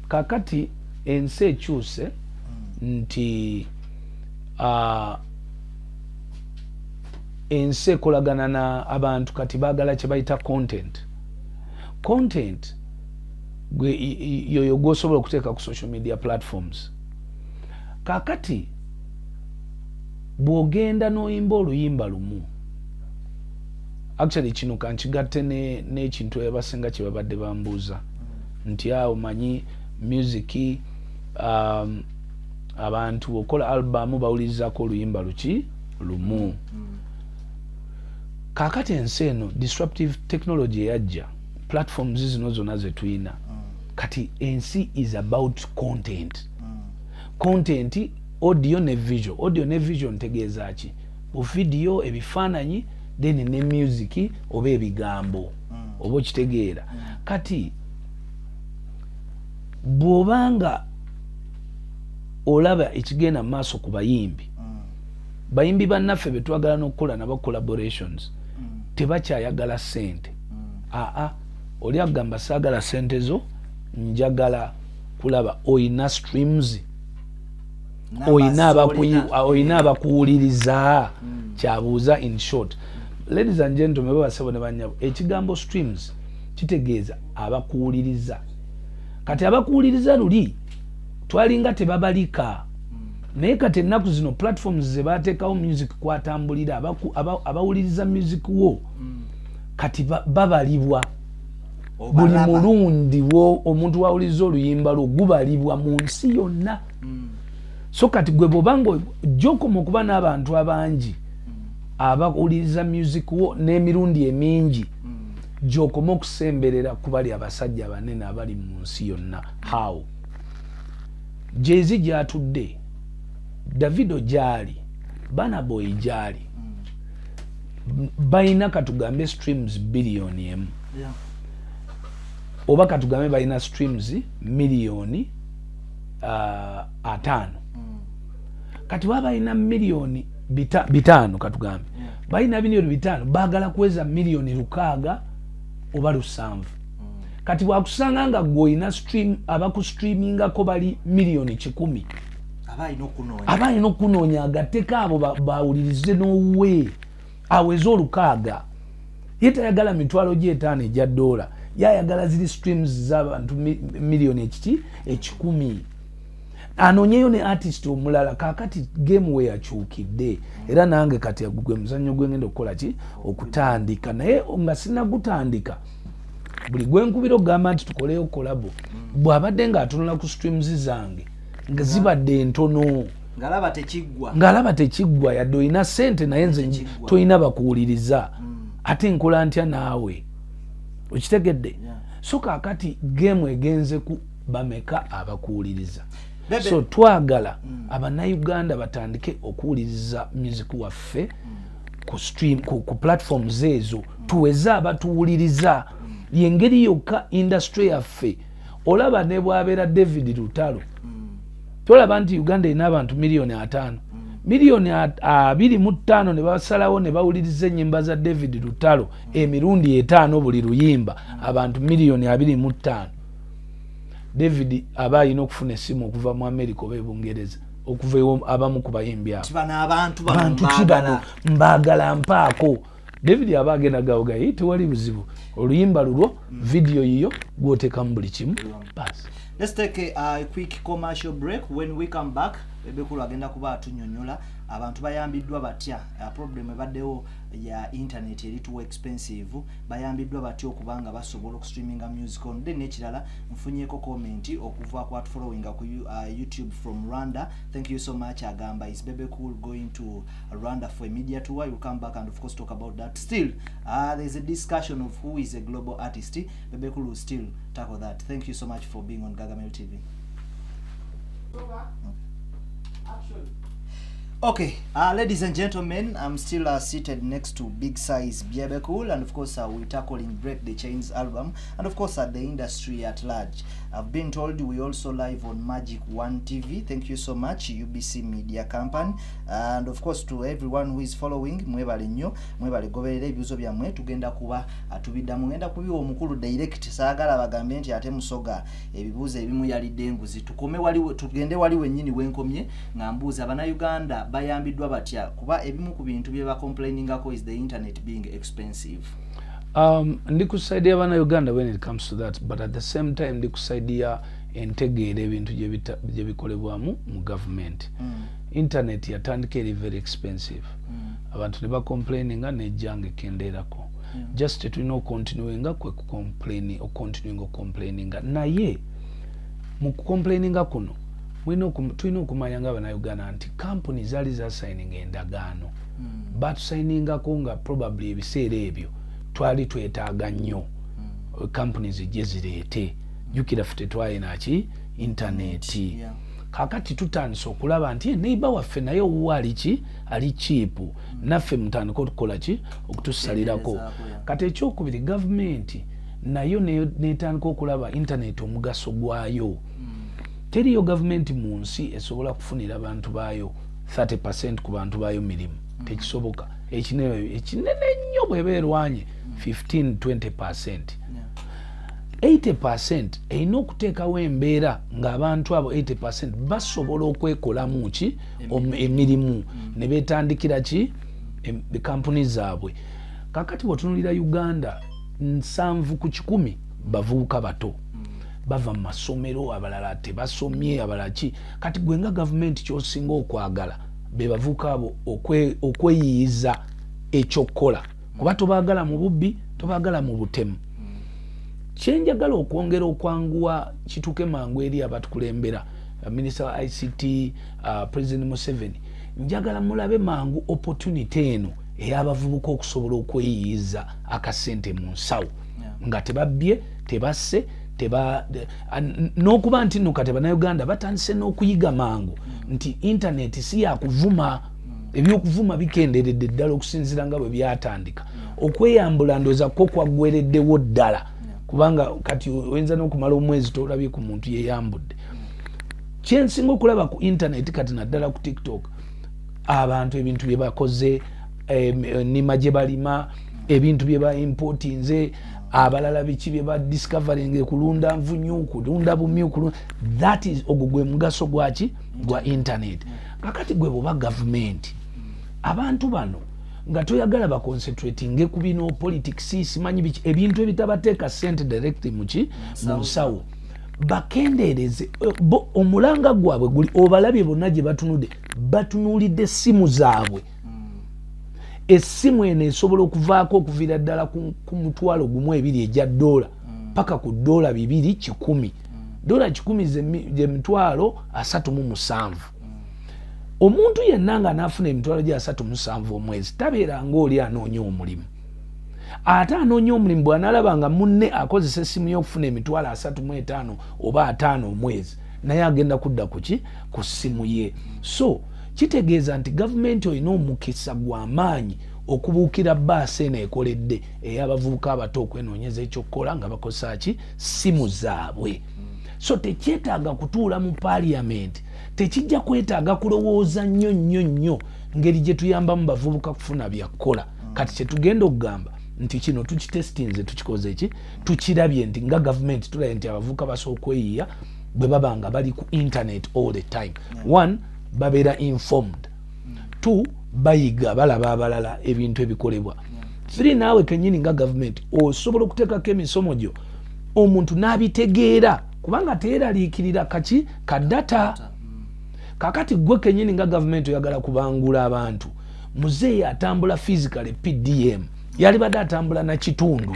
Kakati ensi ekyuse nti ensi ekolagana na abantu kati baagala kye bayita content. Content yoyo gwosobola okuteeka ku social media platforms. Kakati bw'ogenda n'oyimba oluyimba lumu, actually kino kankigatte n'ekintu abasinga kye babadde bambuuza nti omanyi music abantu okola albamu bawulirizaako oluyimba lumu. Kaakati ensi eno disruptive technology eyajja, platforms zino zonna ze tuyina, kati ensi is about content. Content audio ne visual. Audio ne visual ntegeeza ki? Bu video ebifaananyi then ne music oba ebigambo oba okitegeera. Kati bw'obanga olaba ekigenda maaso ku bayimbi bayimbi bannaffe betwagala n'okukola nabo collaborations tebakyayagala ssente. Oli agamba saagala ssente zo, njagala kulaba oyina streams, oyina abakuwuliriza. Kyabuuza in short. Ladies and gentlemen, babasabo ne banyabo, ekigambo streams kitegeeza abakuwuliriza. Kati abakuwuliriza luli twalinga tebabalika. Naye kati ennaku zino platforms ze baateekawo music kwatambulira abawuliriza music wo kati babalibwa. Buli mulundi omuntu wawuliriza oluyimba lwo gubalibwa mu nsi yonna. So kati gwe bw'obanga gy'okoma okuba n'abantu abangi abawuliriza music wo n'emirundi emingi gy'okoma okusemberera ku bali abasajja abanene abali mu nsi yonna. How? Jay-Z gy'atudde, Davido gy'ali, Burna Boy gy'ali, balina katugambe streams biliyoni emu. Oba katugambe balina streams miliyoni 5. Kati baba balina miliyoni 5 katugambe. Balina miliyoni 5 baagala kuweza miliyoni 6 oba 7. Kati bwakusanga nga gwoyina stream abaku-streamingako bali miliyoni 10. Abalina okunoonya agatteko abo bawulirize n'owe aweze 6. Ye tayagala mitwalo gye 5 egya $, yayagala ziri streams z'abantu miliyoni 10. Anoonyeyo ne artist omulala. Kaakati game we yakyukidde era nange kati gwe muzannyo gwe ngenda okukola ki okutandika, naye nga sinagutandika buli gwenkubira okugamba nti tukoleyo kolabo bw'abadde ng'atunula ku streams zange nga zibadde ntono, ng'alaba tekiggwa yadde olina ssente naye nze tolina bakuwuliriza, ate nkola ntya naawe? Okitegedde? So kaakati game egenze ku bameka abakuwuliriza. So twagala abannayuganda batandike okuwuliriza music waffe ku stream ku platforms ezo, tuweze abatuwuliriza. Yengeri yokka industry yaffe olaba ne bwabeera David Lutalo, tolaba nti Uganda erina abantu miliyoni 5, miliyoni 25 ne basalawo ne bawuliriza ennyimba za David Lutalo emirundi 5 buli luyimba, abantu miliyoni 25. David aba alina okufuna essimu okuva mu America oba Bungereza, okuva abamu ku bayimbi abo. Abantu kibano mbaagala mpaako. David aba agenda gawoga tewali buzibu. Oluyimba lulwo video yiyo gwoteekamu buli kimu. Let's take a quick commercial break. When we come back, Bebe Cool agenda kuba atunyonyola abantu bayambiddwa batya problem ebaddewo ya internet eri too expensive, bayambiddwa batya okubanga basobola okustreaminga music on. Then ekirala nfunyeko comment okuva ku following ku YouTube from Rwanda. Thank you so much. Agamba is Bebe Cool going to Rwanda for a media tour? We'll come back and of course talk about that. Still there's a discussion of who is a global artist. Bebe Cool will still tackle that. Thank you so much for being on Gagamel TV. Okay, ladies and gentlemen, I'm still seated next to Big Size Bebe Cool, and of course we're tackling Break the Chains album, and of course the industry at large. I've been told we also live on Magic 1 TV. Thank you so much, UBC Media Company, and of course to everyone who is following, mwebale nnyo, mwebale goberera ebibuzo byammwe, tugenda kuba atubiddamu, ngenda kubiwa omukulu direct, saagala bagambe nti ate musoga ebibuzo ebimu yalidde enguzi, tukome waliwo, tugende waliwo nnyini wenkomye ngambuuza Bannayuganda bayambiddwa batya kuba ebimu ku bintu bye ba complainingako is the internet being expensive. Ndikusaidia Bannayuganda when it comes to that, but at the same time ndikusaidia entegeera ebintu gye bikolebwamu mu government. Internet yatandika eri very expensive. Abantu ne bacomplaininga nejjange kenderako. Just tulina okontinuinga kwe complaininga naye mu complaininga kuno tulina okumanya nga Bannayuganda nti company zaali zasayininga endagaano batusayininga nga probably ebiseera ebyo twali twetaaga nnyo companies ejje zireete, jjukira ffe tetwalina ki internet. Kaakati tutandise okulaba nti neighbor waffe naye owuwa ali cheap, naffe mutandika okukola ki okutusalirako. Kati ekyokubiri gavumenti nayo netandika okulaba internet omugaso gwayo. Teriyo gavumenti mu nsi esobola kufunira abantu baayo 30% ku bantu baayo mirimu. Tekisoboka. Ekinene nnyo bwebeerwanye 15-20%. 80% erina okuteekawo embeera ng'abantu abo 80% basobola okwekolamu ki emirimu ne beetandikira ki kampuni zaabwe. Kakati bw'otunuulira Uganda 7 ku 10 bavubuka bato. Bava mu masomero, abalala tebasomye, abalala ki. Kati gwe nga gavumenti ky'osinga okwagala be bavubuka abo okweyiyiza ekyokukola. Kuba tobaagala mu bubbi, tobaagala mu butemu. Kyenjagala okwongera okwanguwa kituuke mangu eri abatukulembera, Minister wa ICT, President Museveni, njagala mulabe mangu opportunity eno ey'abavubuka okusobola okweyiyiza akasente mu nsawo nga tebabbye tebasse n'okuba nti nno kati bannayuganda batandise n'okuyiga mangu nti intaneti si yakuvuma, ebyokuvuma bikenderedde ddala okusinziira nga bwe byatandika. Okweyambula ndooza ko kwaggwereddewo ddala kubanga kati oyinza n'okumala omwezi tolabye ku muntu yeeyambudde. Kyensinga okulaba ku intaneti kati naddala ku TikTok, abantu ebintu bye bakoze, ennima gye balima, ebintu bye baimportinze, abalala biki bye ba discovering, kulunda nvunyu, kulunda bumyu, that is ogwo gwe mugaso gwaki gwa internet. Kakati gwe boba government abantu bano nga toyagala ba concentrating ku bino politics, simanyi biki ebintu ebitabateeka sente direct muki mu nsawo, bakendeereze omulanga gwabwe guli obalabye bonna gye batunulidde simu zaabwe. Essimu eno esobola okuvaako okuviira ddala ku mutwalo gumu ebiri ejja $, paka ku $210. $10 gye mitwalo 37. Omuntu yenna nga n'afuna emitwalo gya 37 omwezi tabeera ng'oli anoonya omulimu. Ate anoonya omulimu bw'anaalaba nga munne akozesa essimu y'okufuna emitwalo 35 oba 5 omwezi, naye agenda kudda ku ssimu ye. So kitegeeza nti gavumenti olina omukisa gw'amaanyi okubuukira bbaasi eno ekoledde ey'abavubuka abato okwenoonyeza ekyokukola nga bakozesa ki ssimu zaabwe. So tekyetaaga kutuula mu parliament, tekijja kwetaaga kulowooza nnyo ngeri gye tuyambamu bavubuka kufuna byakukola. Kati kyetugenda okugamba nti kino tukitestinze, tukikoze eki, tukirabye nti nga gavumenti tulabye nti abavubuka basobola okweyiya bwe baba nga bali ku internet all the time. One, babeera informed. 2, bayiga balaba abalala ebintu ebikolebwa. 3, naawe kenyini nga gavumenti osobola okuteekako emisomo gyo omuntu n'abitegeera kubanga teeraliikirira ka data. Kakati gwe kenyini nga gavumenti oyagala kubangula abantu, muzeeyi atambula physically PDM yali badde atambula na kitundu,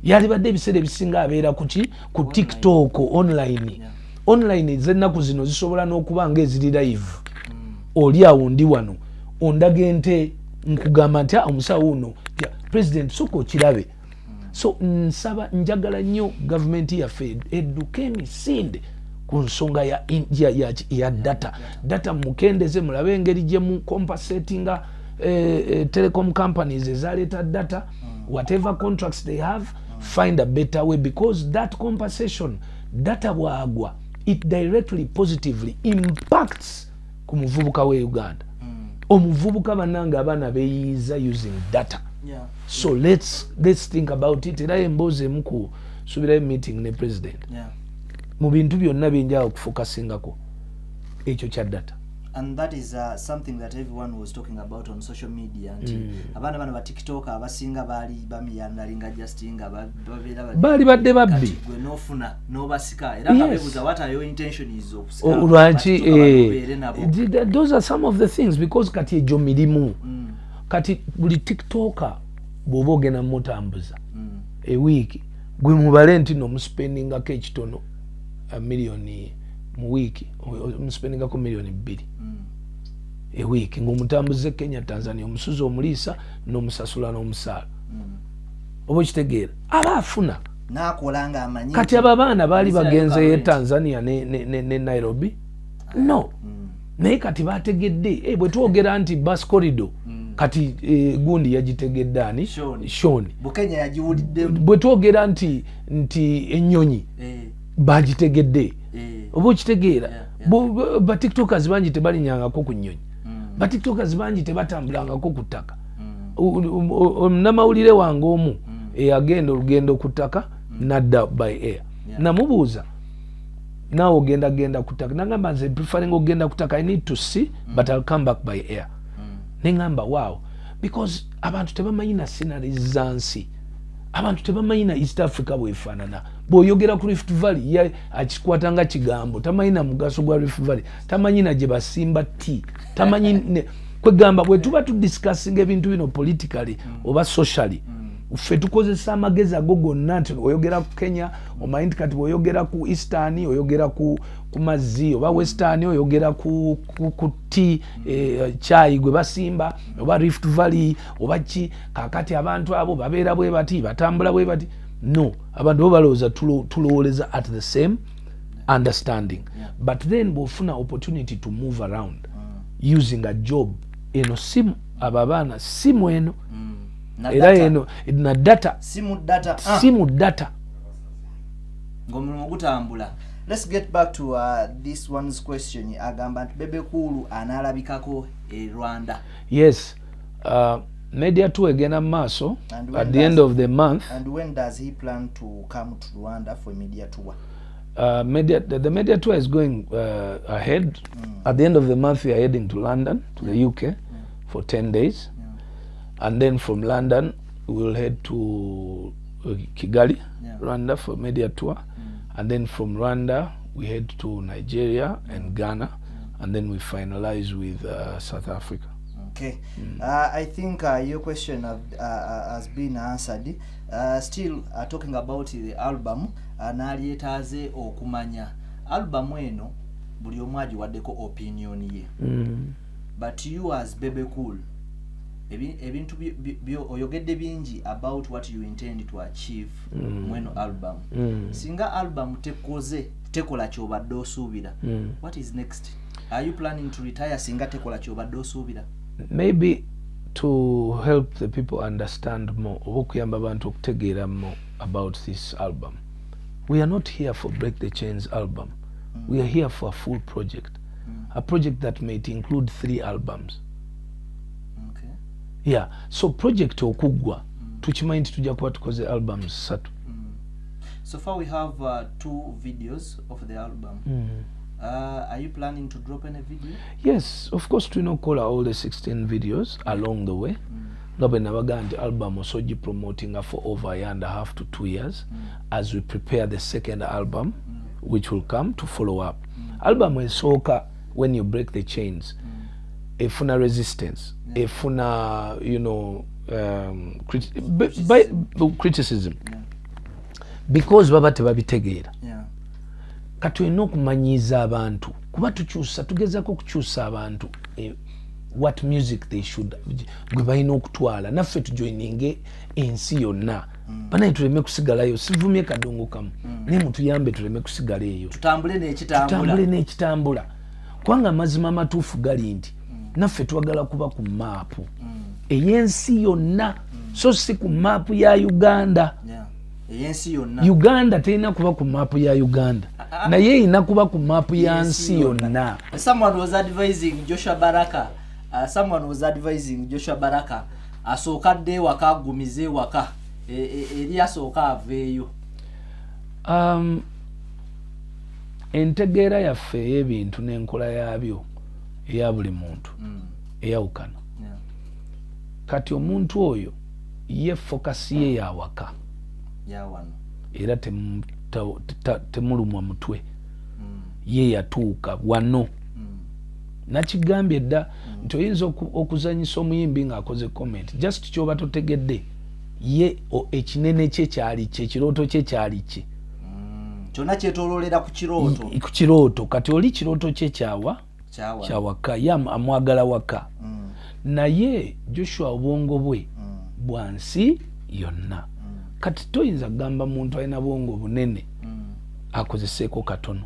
yali badde ebiseera ebisinga abeera ku TikTok online z'ennaku zino zisobola n'okuba nga eziri live. Oli awo ndi wano ondaga ente nkugamba nti omusawo uno president sooka okirabe. So nsaba njagala nnyo gavumenti yaffe edduke emisinde ku nsonga ya data mukendeze mulabe engeri gye mu compensatinga telecom companies ezaleeta data, whatever contracts they have, find a better way, because that compensation data bwagwa it directly positively impacts ku muvubuka we Uganda. Omuvubuka bannanga abaana beeyiza using data. So let's think about it. Era emboozi emu ku subirayo meeting ne president mu bintu byonna byenjala okufocusingako ekyo kya data. And that is something that everyone was talking about on social media. Abaana bano ba TikTok abasinga baali bamiyandalinga Justin nga baali badde babbi gwe nofuna nobasika era kabebuza what are your intention is of lwaki those are some of the things, because kati ejo mirimu kati buli TikToker bw'oba ogenda mutambuza a week gwe mubale nti no muspendingako ekitono million mu week, omuspendingako $2 million a week ng'omutambuze Kenya Tanzania omusuzi omuliisa n'omusasula n'omusaala. Oba okitegeera aba afuna n'akolanga amanyi kati abo abaana baali bagenze Tanzania ne Nairobi no naye kati bategedde bwe twogera nti bus corridor kati gundi yagitegedde ani Shoni Bukenya yagiwulidde bwe twogera nti ennyonyi bagitegedde. Oba okitegeera ba TikTokers bangi tebalinyangako ku nnyonyi, ba TikTokers bangi tebatambulangako ku ttaka. Omunamawulire wange omu eyagenda olugendo ku ttaka nadda by air, namubuuza naawe ogenda ku ttaka, nagamba nze preferring ogenda ku ttaka, I need to see but I'll come back by air. Nengamba wow, because abantu tebamanyi na sceneries zansi, abantu tebamanyi na East Africa bwefaanana. Bw'oyogera ku Rift Valley akikwata nga kigambo, tamanyi na mugaso gwa Rift Valley, tamanyi na gye basimba tea, tamanyi kwegamba bwe tuba tudiscussing ebintu bino politically oba socially ffe tukozesa amagezi ago gonna nti oyogera ku Kenya omanyi nti kati oyogera ku Eastern oyogera ku mazzi oba Western oyogera ku tea chai gwe basimba oba Rift Valley oba ki kakati abantu abo babeera bwe bati batambula bwe bati no abantu bo balowooza tulowoleza at the same understanding but then bwofuna opportunity to move around using a job eno simu abo abaana simu eno era eno na data simu data ngomulimu gutambula. Let's get back to this one's question. Agamba nti Bebe Cool analabikako Rwanda. Yes, media tour egenda maaso at the end of the month. And when does he plan to come to Rwanda for media tour? The media tour is going ahead. At the end of the month we are heading to London, to the UK for 10 days. And then from London we will head to Kigali, Rwanda for media tour. And then from Rwanda we head to Nigeria and Ghana, and then we finalize with South Africa. Okay. I think your question has been answered. Still talking about the album, nalietaze okumanya album eno buli omu agiwaddeko opinion ye. But you as Bebe Cool, ebintu oyogedde bingi about what you intend to achieve mweno album. Singa album tekola kyobadde osuubira, what is next? Are you planning to retire singa tekola kyobadde osuubira? Maybe to help the people understand more, okuyamba abantu okutegeera more about this album. We are not here for Break the Chains album. We are here for a full project. A project that might include 3 albums. Okay. Yeah, so project okugwa tukimanyi nti tujja kuba tukoze albums 3. So far we have 2 videos of the album. Are you planning to drop any video? Yes, of course we know call all the 16 videos along the way. Nobe nabaga nti album osoji promoting for over a year and a half to 2 years as we prepare the second album which will come to follow up. Album esooka when you break the chains. Efuna resistance, efuna criticism. Because baba tebabitegeera. Kati olina okumanyiiza abantu kuba tugezaako okukyusa abantu what music they should gwe balina okutwala naffe tujoininge ensi yonna banaye tuleme kusigalayo sivumye kadongo kamu naye mutuyambe tuleme kusigala eyo tutambule n'ekitambula kubanga amazima amatuufu gali nti naffe twagala kuba ku maapu ey'ensi yonna so si ku maapu ya Uganda. Uganda terina kuba ku maapu ya Uganda naye erina kuba ku maapu ya nsi yonna. Someone was advising Joshua Baraka asookadde waka agumize waka eri asooka aveeyo. Entegeera yaffe ey'ebintu n'enkola yaabyo eya buli muntu eyawukana. Kati omuntu oyo ye fokasi ye yawaka era temulumwa mutwe ye yatuuka wano. Nakigambye dda nti oyinza okuzanyisa omuyimbi ng'akoze comment just kyoba totegedde ye ekinene kye kyali kye ekirooto kye kyali kye kyonna kyetooloolera ku kirooto kati oli kirooto kye kyawaka ye amwagala waka naye Joshua obwongo bwe bwa nsi yonna. Kati toyinza kugamba muntu alina bwongo bunene akozeseeko katono.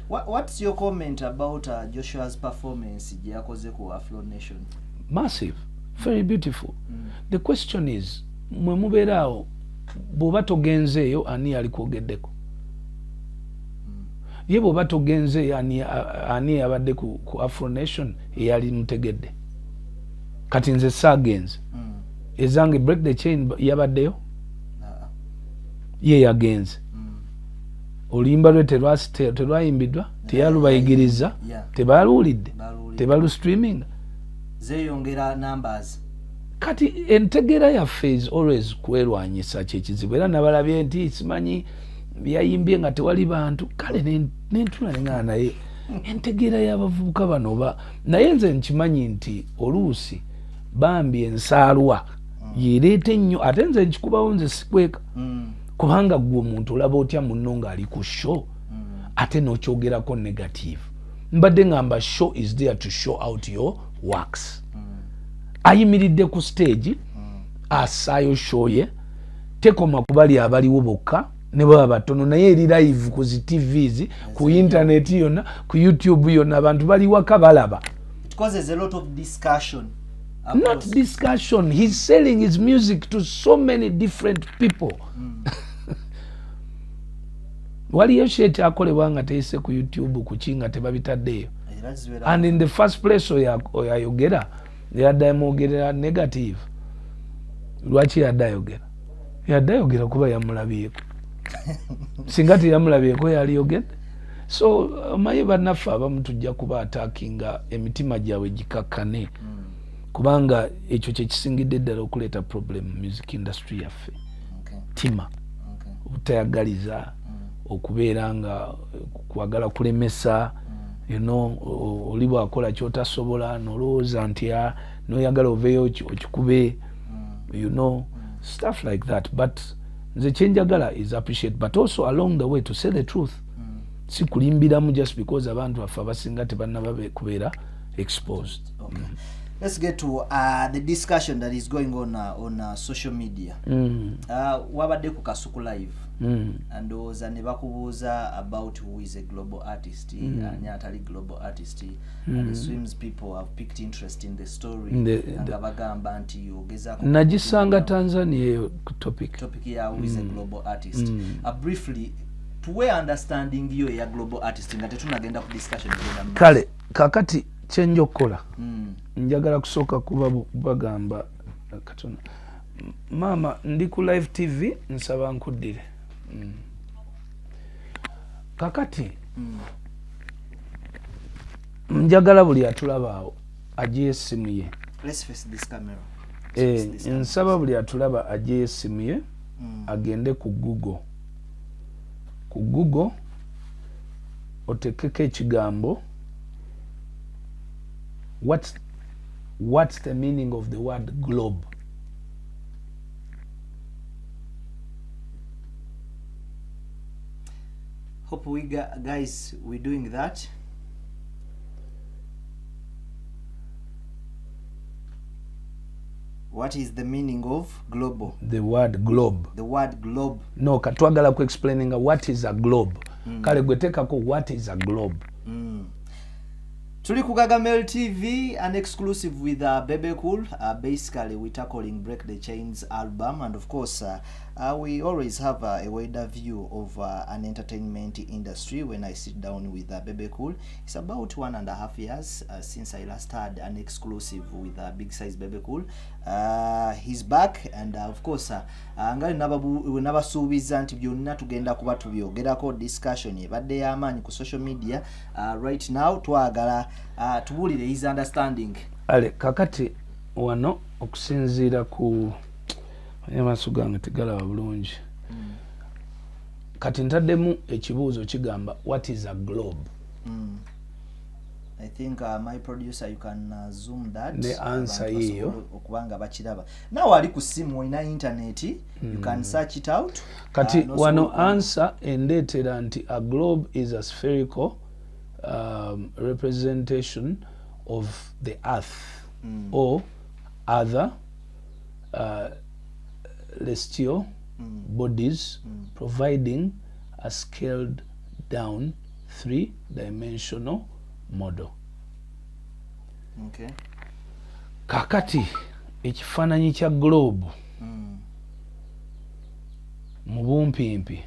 What's your comment about Joshua's performance gye yakoze ku Afro Nation? Massive, very beautiful. The question is mwe mubeeraawo bw'oba togenzeeyo ani yali kwogeddeko? Ye bw'oba togenzeeyo ani yabadde ku Afro Nation eyali mutegedde? Kati nze saagenze ezange Break the Chain yabaddeyo ye yagenze. Oluyimba lwe terwayimbiddwa teyalubayigiriza tebaluwulidde tebalu streaming zeyongera numbers. Kati entegeera yaffe is always kwerwanyisa kyekizibu era nabalabye nti simanyi byayimbye nga tewali bantu kale nentula nengana naye entegeera y'abavubuka bano naye nze nkimanyi nti oluusi bambi ensaalwa yereete nnyo ate nze nkikubawo nze sikweka kubanga gwe omuntu olaba otya munno ng'ali ku show ate n'okyogerako negative. Mbadde ngamba show is there to show out your works. Ayimiridde ku stage asaayo show ye tekoma kubali abaliwo bokka ne baba batono naye eri live ku zi TVs ku internet yonna ku YouTube yonna abantu bali waka balaba. It causes a lot of discussion. Not discussion. He's selling his music to so many different people. Waliyo shete akolebwa nga teyise ku YouTube kukinga tebabitaddeyo. And in the first place oyayogera yaddayo mwogerera negative. Lwaki yaddayogera? Yaddayogera kuba yamulabyeko. Singa teyamulabyeko yaliyogedde. So omanyi bannaffe abamu tujja kuba attackinga emitima gyabwe gikakkane. Kubanga ekyo kyekisingidde ddala okuleeta problem mu music industry yaffe. Tima obutayagaliza okubeera nga kwagala kulemesa oli bwakola kyotasobola nolowooza nti noyagala oveeyo okikube stuff like that. But nze kyenjagala is appreciate but also along the way to say the truth. Si kulimbiramu just because abantu baffe abasinga tebannaba kubeera exposed. Let's get to the discussion that is going on social media. Wabadde ku Kasuku live and oza ne bakubuuza about who is a global artist ani atali global artist and it seems people have picked interest in the story nga bagamba nti ogezaako nagisanga Tanzania topic ya who is a global artist. Briefly tuwe understanding yo ya global artist nga tetunagenda ku discussion kale kakati kyenjokola njagala kusooka bagamba katona mama ndi ku live TV nsaba nkuddire kakati njagala buli atulaba agiye essimu ye. Let's face this camera. Nsaba buli atulaba agiye essimu ye agende ku Google otekeko ekigambo what's the meaning of the word globe. Hope guys we're doing that. What is the meaning of global? The word globe. The word globe. No, katwagala ku explaining what is a globe. Kale gwetekako what is a globe. Tuli ku Gagamel TV, an exclusive with Bebe Cool. Basically, we're tackling Break the Chains album, and of course, we always have a wider view of an entertainment industry when I sit down with Bebe Cool. It's about 1.5 years since I last had an exclusive with Big Size Bebe Cool. He's back, and of course, ngali nabasuubiza nti byonna tugenda kuba tubyogerako discussion ebadde y'amaanyi ku social media. Right now twagala tubulire his understanding. Ale kakati wano okusinziira ku amaaso gange tegalaba bulungi. Kati ntaddemu ekibuuzo kigamba what is a globe. I think my producer you can zoom that. The answer hiyo okubanga bakiraba. Now ali ku simu ina internet you can search it out. Kati wano answer endeetera nti a globe is a spherical representation of the earth or other celestial bodies providing a scaled down 3-dimensional model. Okay. Kakati ekifaananyi kya globe mu bumpimpi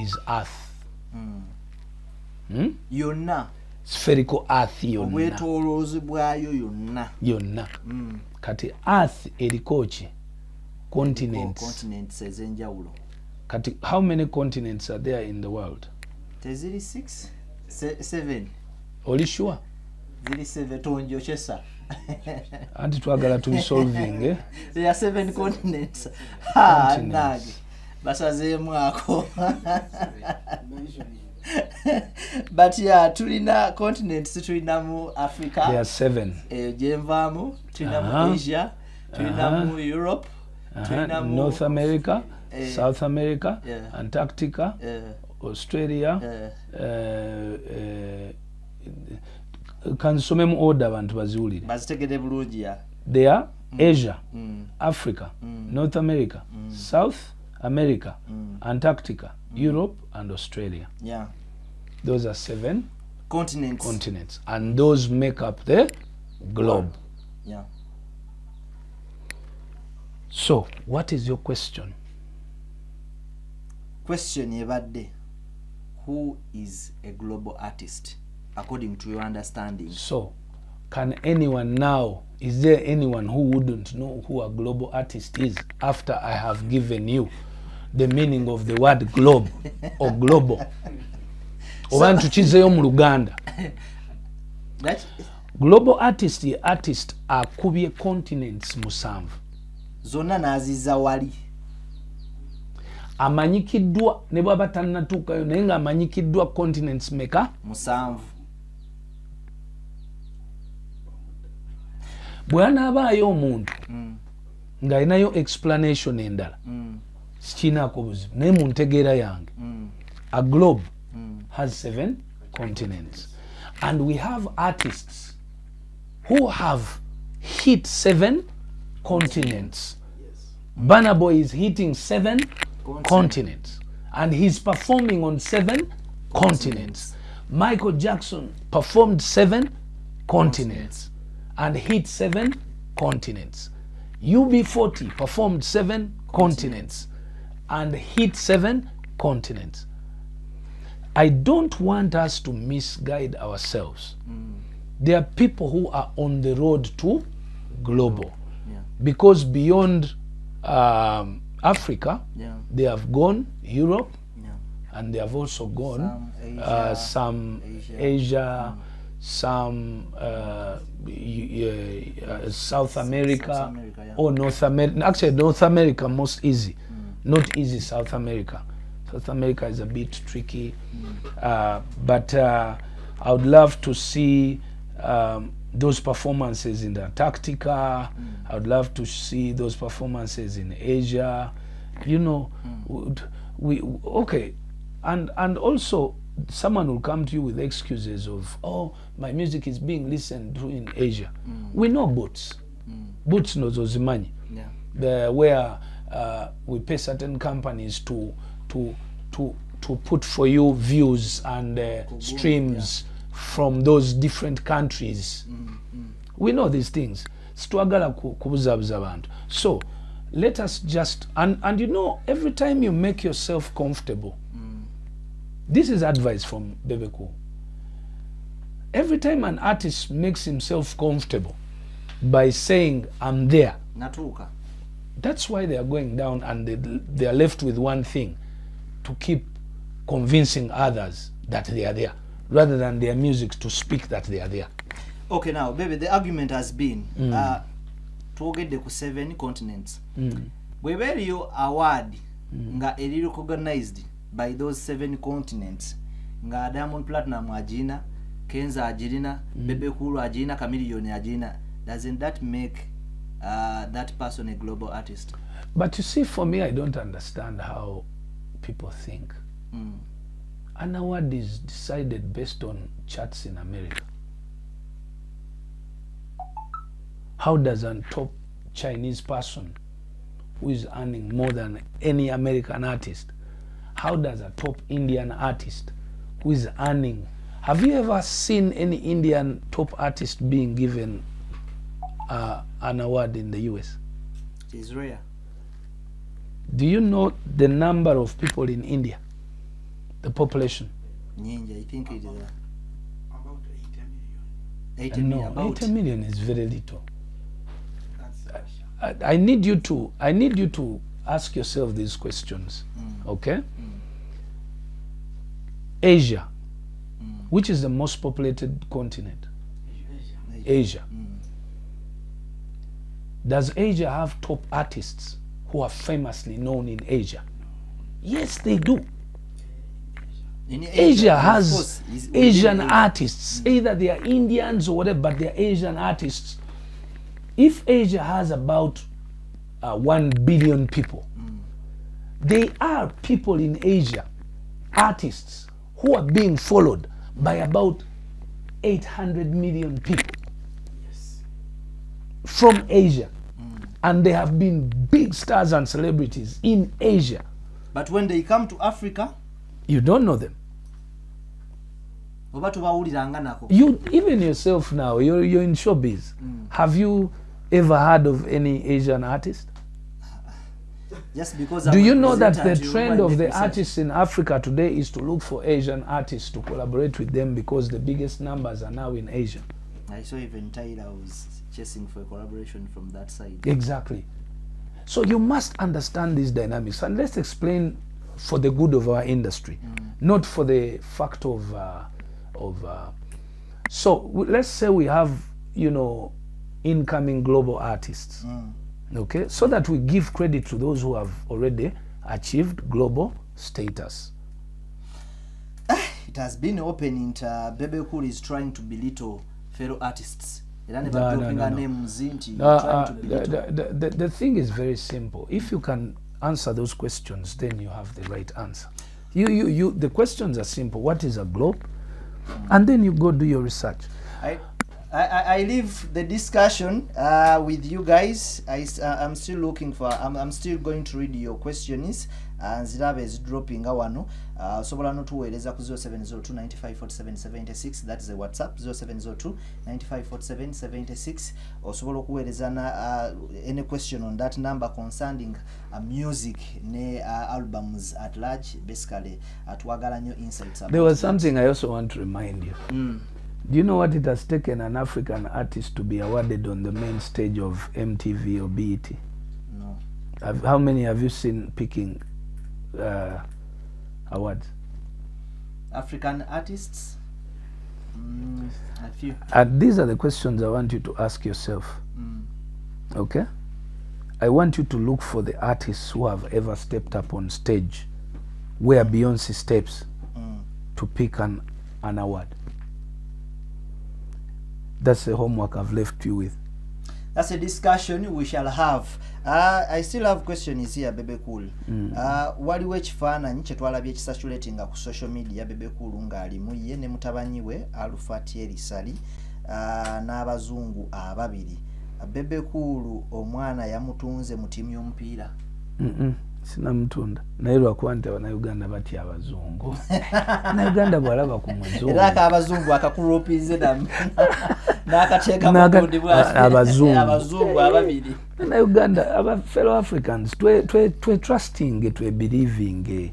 is earth. Yonna spherical earth yonna obwetooloozi bwayo yonna. Kati earth eriko ki continents ez'enjawulo. Kati how many continents are there in the world? Teziri 6 7. Oli sure? Ziri 7 tonjo chesa. Anti twagala tu solving There are 7 continents. Nagi. Basazeemu ako. But yeah, tulina continents tulina mu Africa. There are 7. Jenvamu, tulina mu Asia, tulina mu Europe, tulina mu North America, South America, Antarctica, Australia. Kansomemu order abantu baziwulire. Bazitegede bulungi ya. They are Asia, Africa, North America, South America, Antarctica, Europe, and Australia. Yeah. Those are 7 continents. And those make up the globe. Yeah. So, what is your question? Question yebadde, who is a global artist according to your understanding? So, can anyone now, is there anyone who wouldn't know who a global artist is after I have given you the meaning of the word globe or global? Obantu chizeyo mu Luganda. Global artist ye artist akubye continents musanvu. Zonna naziza wali. Amanyikiddwa ne bwaba tannatuukayo naye nga amanyikiddwa continents meka? Musanvu. Bwe anaabaayo omuntu ng'alinayo explanation endala sikinaako buzibu naye mu ntegeera yange a globe has 7 continents and we have artists who have hit 7 continents. Burna Boy is hitting 7 continents and he's performing on 7 continents. Michael Jackson performed 7 continents and hit 7 continents. UB40 performed 7 continents and hit 7 continents. I don't want us to misguide ourselves. There are people who are on the road to global because beyond Africa, they have gone Europe and they have also gone some Asia, some South America, or North America. Actually, North America most easy. Not easy South America. South America is a bit tricky. But I would love to see those performances in the Antarctica. I would love to see those performances in Asia. You know, okay. And also, someone will come to you with excuses of, oh, my music is being listened to in Asia. We know Boots. Boots knows Ozimanyi. Where we pay certain companies to put for you views and streams from those different countries. We know these things. So let us just, and you know, every time you make yourself comfortable, this is advice from Bebe. Every time an artist makes himself comfortable by saying, I'm there, Natuka. That's why they are going down and they are left with one thing, to keep convincing others that they are there, rather than their music to speak that they are there. Okay, now, Bebe, the argument has been to get the 7 continents. Where you award nga eri recognized by those 7 continents, nga Diamond Platinum ajina, Kenza ajina, Bebe Kulu ajina, Chameleone ajina, doesn't that make that person a global artist? But you see, for me, I don't understand how people think. An award is decided based on charts in America. How does a top Chinese person who is earning more than any American artist, how does a top Indian artist who is earning, have you ever seen any Indian top artist being given an award in the US? It's rare. Do you know the number of people in India? The population? I think it is about 80 million. 80 million. No, 80 million is very little. I need you to ask yourself these questions. Okay? Asia, which is the most populated continent? Asia. Does Asia have top artists who are famously known in Asia? Yes, they do. In Asia of has course, is Asian within artists, either they are Indians or whatever, but they are Asian artists. If Asia has about 1 billion people, there are people in Asia, artists, who are being followed by about 800 million people from Asia. And they have been big stars and celebrities in Asia. But when they come to Africa, you don't know them. You, even yourself now, you're in showbiz. Have you ever heard of any Asian artist? Just because do you know that the trend of the artists in Africa today is to look for Asian artists to collaborate with them, because the biggest numbers are now in Asia? I saw even Tyler was chasing for a collaboration from that side. Exactly. So you must understand these dynamics, and let's explain for the good of our industry, not for the fact of so let's say we have, you know, incoming global artists, okay, so that we give credit to those who have already achieved global status. It has been open into Bebe Cool is trying to belittle fellow artists. No. The thing is very simple. If you can answer those questions, then you have the right answer. The questions are simple. What is a globe? And then you go do your research. I leave the discussion with you guys. I'm still looking for. I'm still going to read your questions. Nzirabe is dropping awano. Sobola no tuweeleza ku 0702 954776. That is the WhatsApp 0702 954776. Osobola okuweereza na any question on that number concerning music ne albums at large. Basically, atwagala nyo insights. There was something I also want to remind you. Do you know what it has taken an African artist to be awarded on the main stage of MTV or BET? No. How many have you seen picking awards? African artists? A few. And these are the questions I want you to ask yourself. Okay? I want you to look for the artists who have ever stepped up on stage where Beyonce steps to pick an award. That's the homework I've left you with. That's a discussion we shall have. I still have questions here, Bebe Cool. Waliwo ekifaananyi kye twalabye ekisatulatinga ku social media Bebe Cool ng'alimu ye ne mutabani we Alpha Thierry Sali n'abazungu ababiri. Bebe Cool omwana yamutunze mu ttiimu y'omupiira. Sinamutunda naye lwakuba nti Abannayuganda batya abazungu. Abannayuganda bw'alaba ku muzungu era abazungu akakulopize n'akateeka mu bundi bw'ati abazungu ababiri. Abannayuganda aba fellow Africans twe trusting twe believing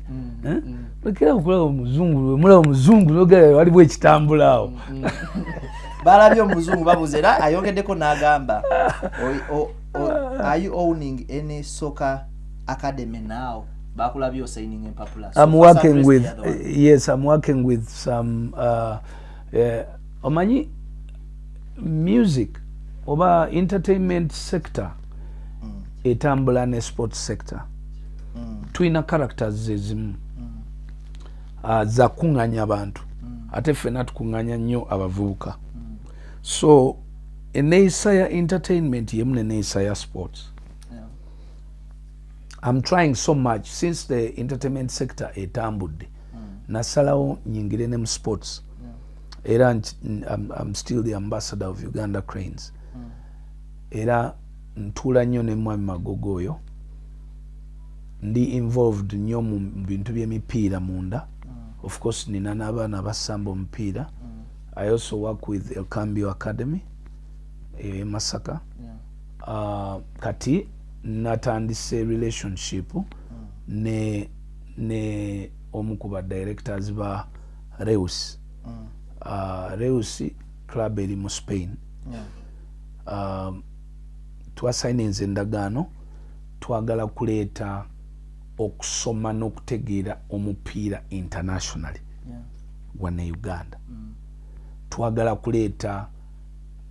lekera okulaba omuzungu mulaba omuzungu n'ogera waliwo ekitambula awo. Balabye omuzungu babuze era ayongeddeko n'agamba are you owning any soccer academy now? Bakulabyo signing in popular. I'm working with I'm working with some omanyi music oba entertainment sector etambula ne sports sector. Tuina characters ezimu za kunganya abantu ate fena tukunganya nnyo abavubuka. So eneeyisa ya entertainment yemu neneeyisa ya sports. I'm trying so much since the entertainment sector etambudde. Nasalawo nyingire ne mu sports. Era I'm still the ambassador of Uganda Cranes. Era ntula nnyo ne Mwami Magogo oyo. Ndi involved nnyo mu bintu by'emipiira munda. Of course nina n'abaana basamba omupiira. I also work with El Cambio Academy e Masaka. Kati natandise relationship ne omukuba directors ba Reus. Reus club eri mu Spain. Twasayininze endagaano twagala kuleeta okusoma n'okutegeera omupiira internationally wano Uganda. Twagala kuleeta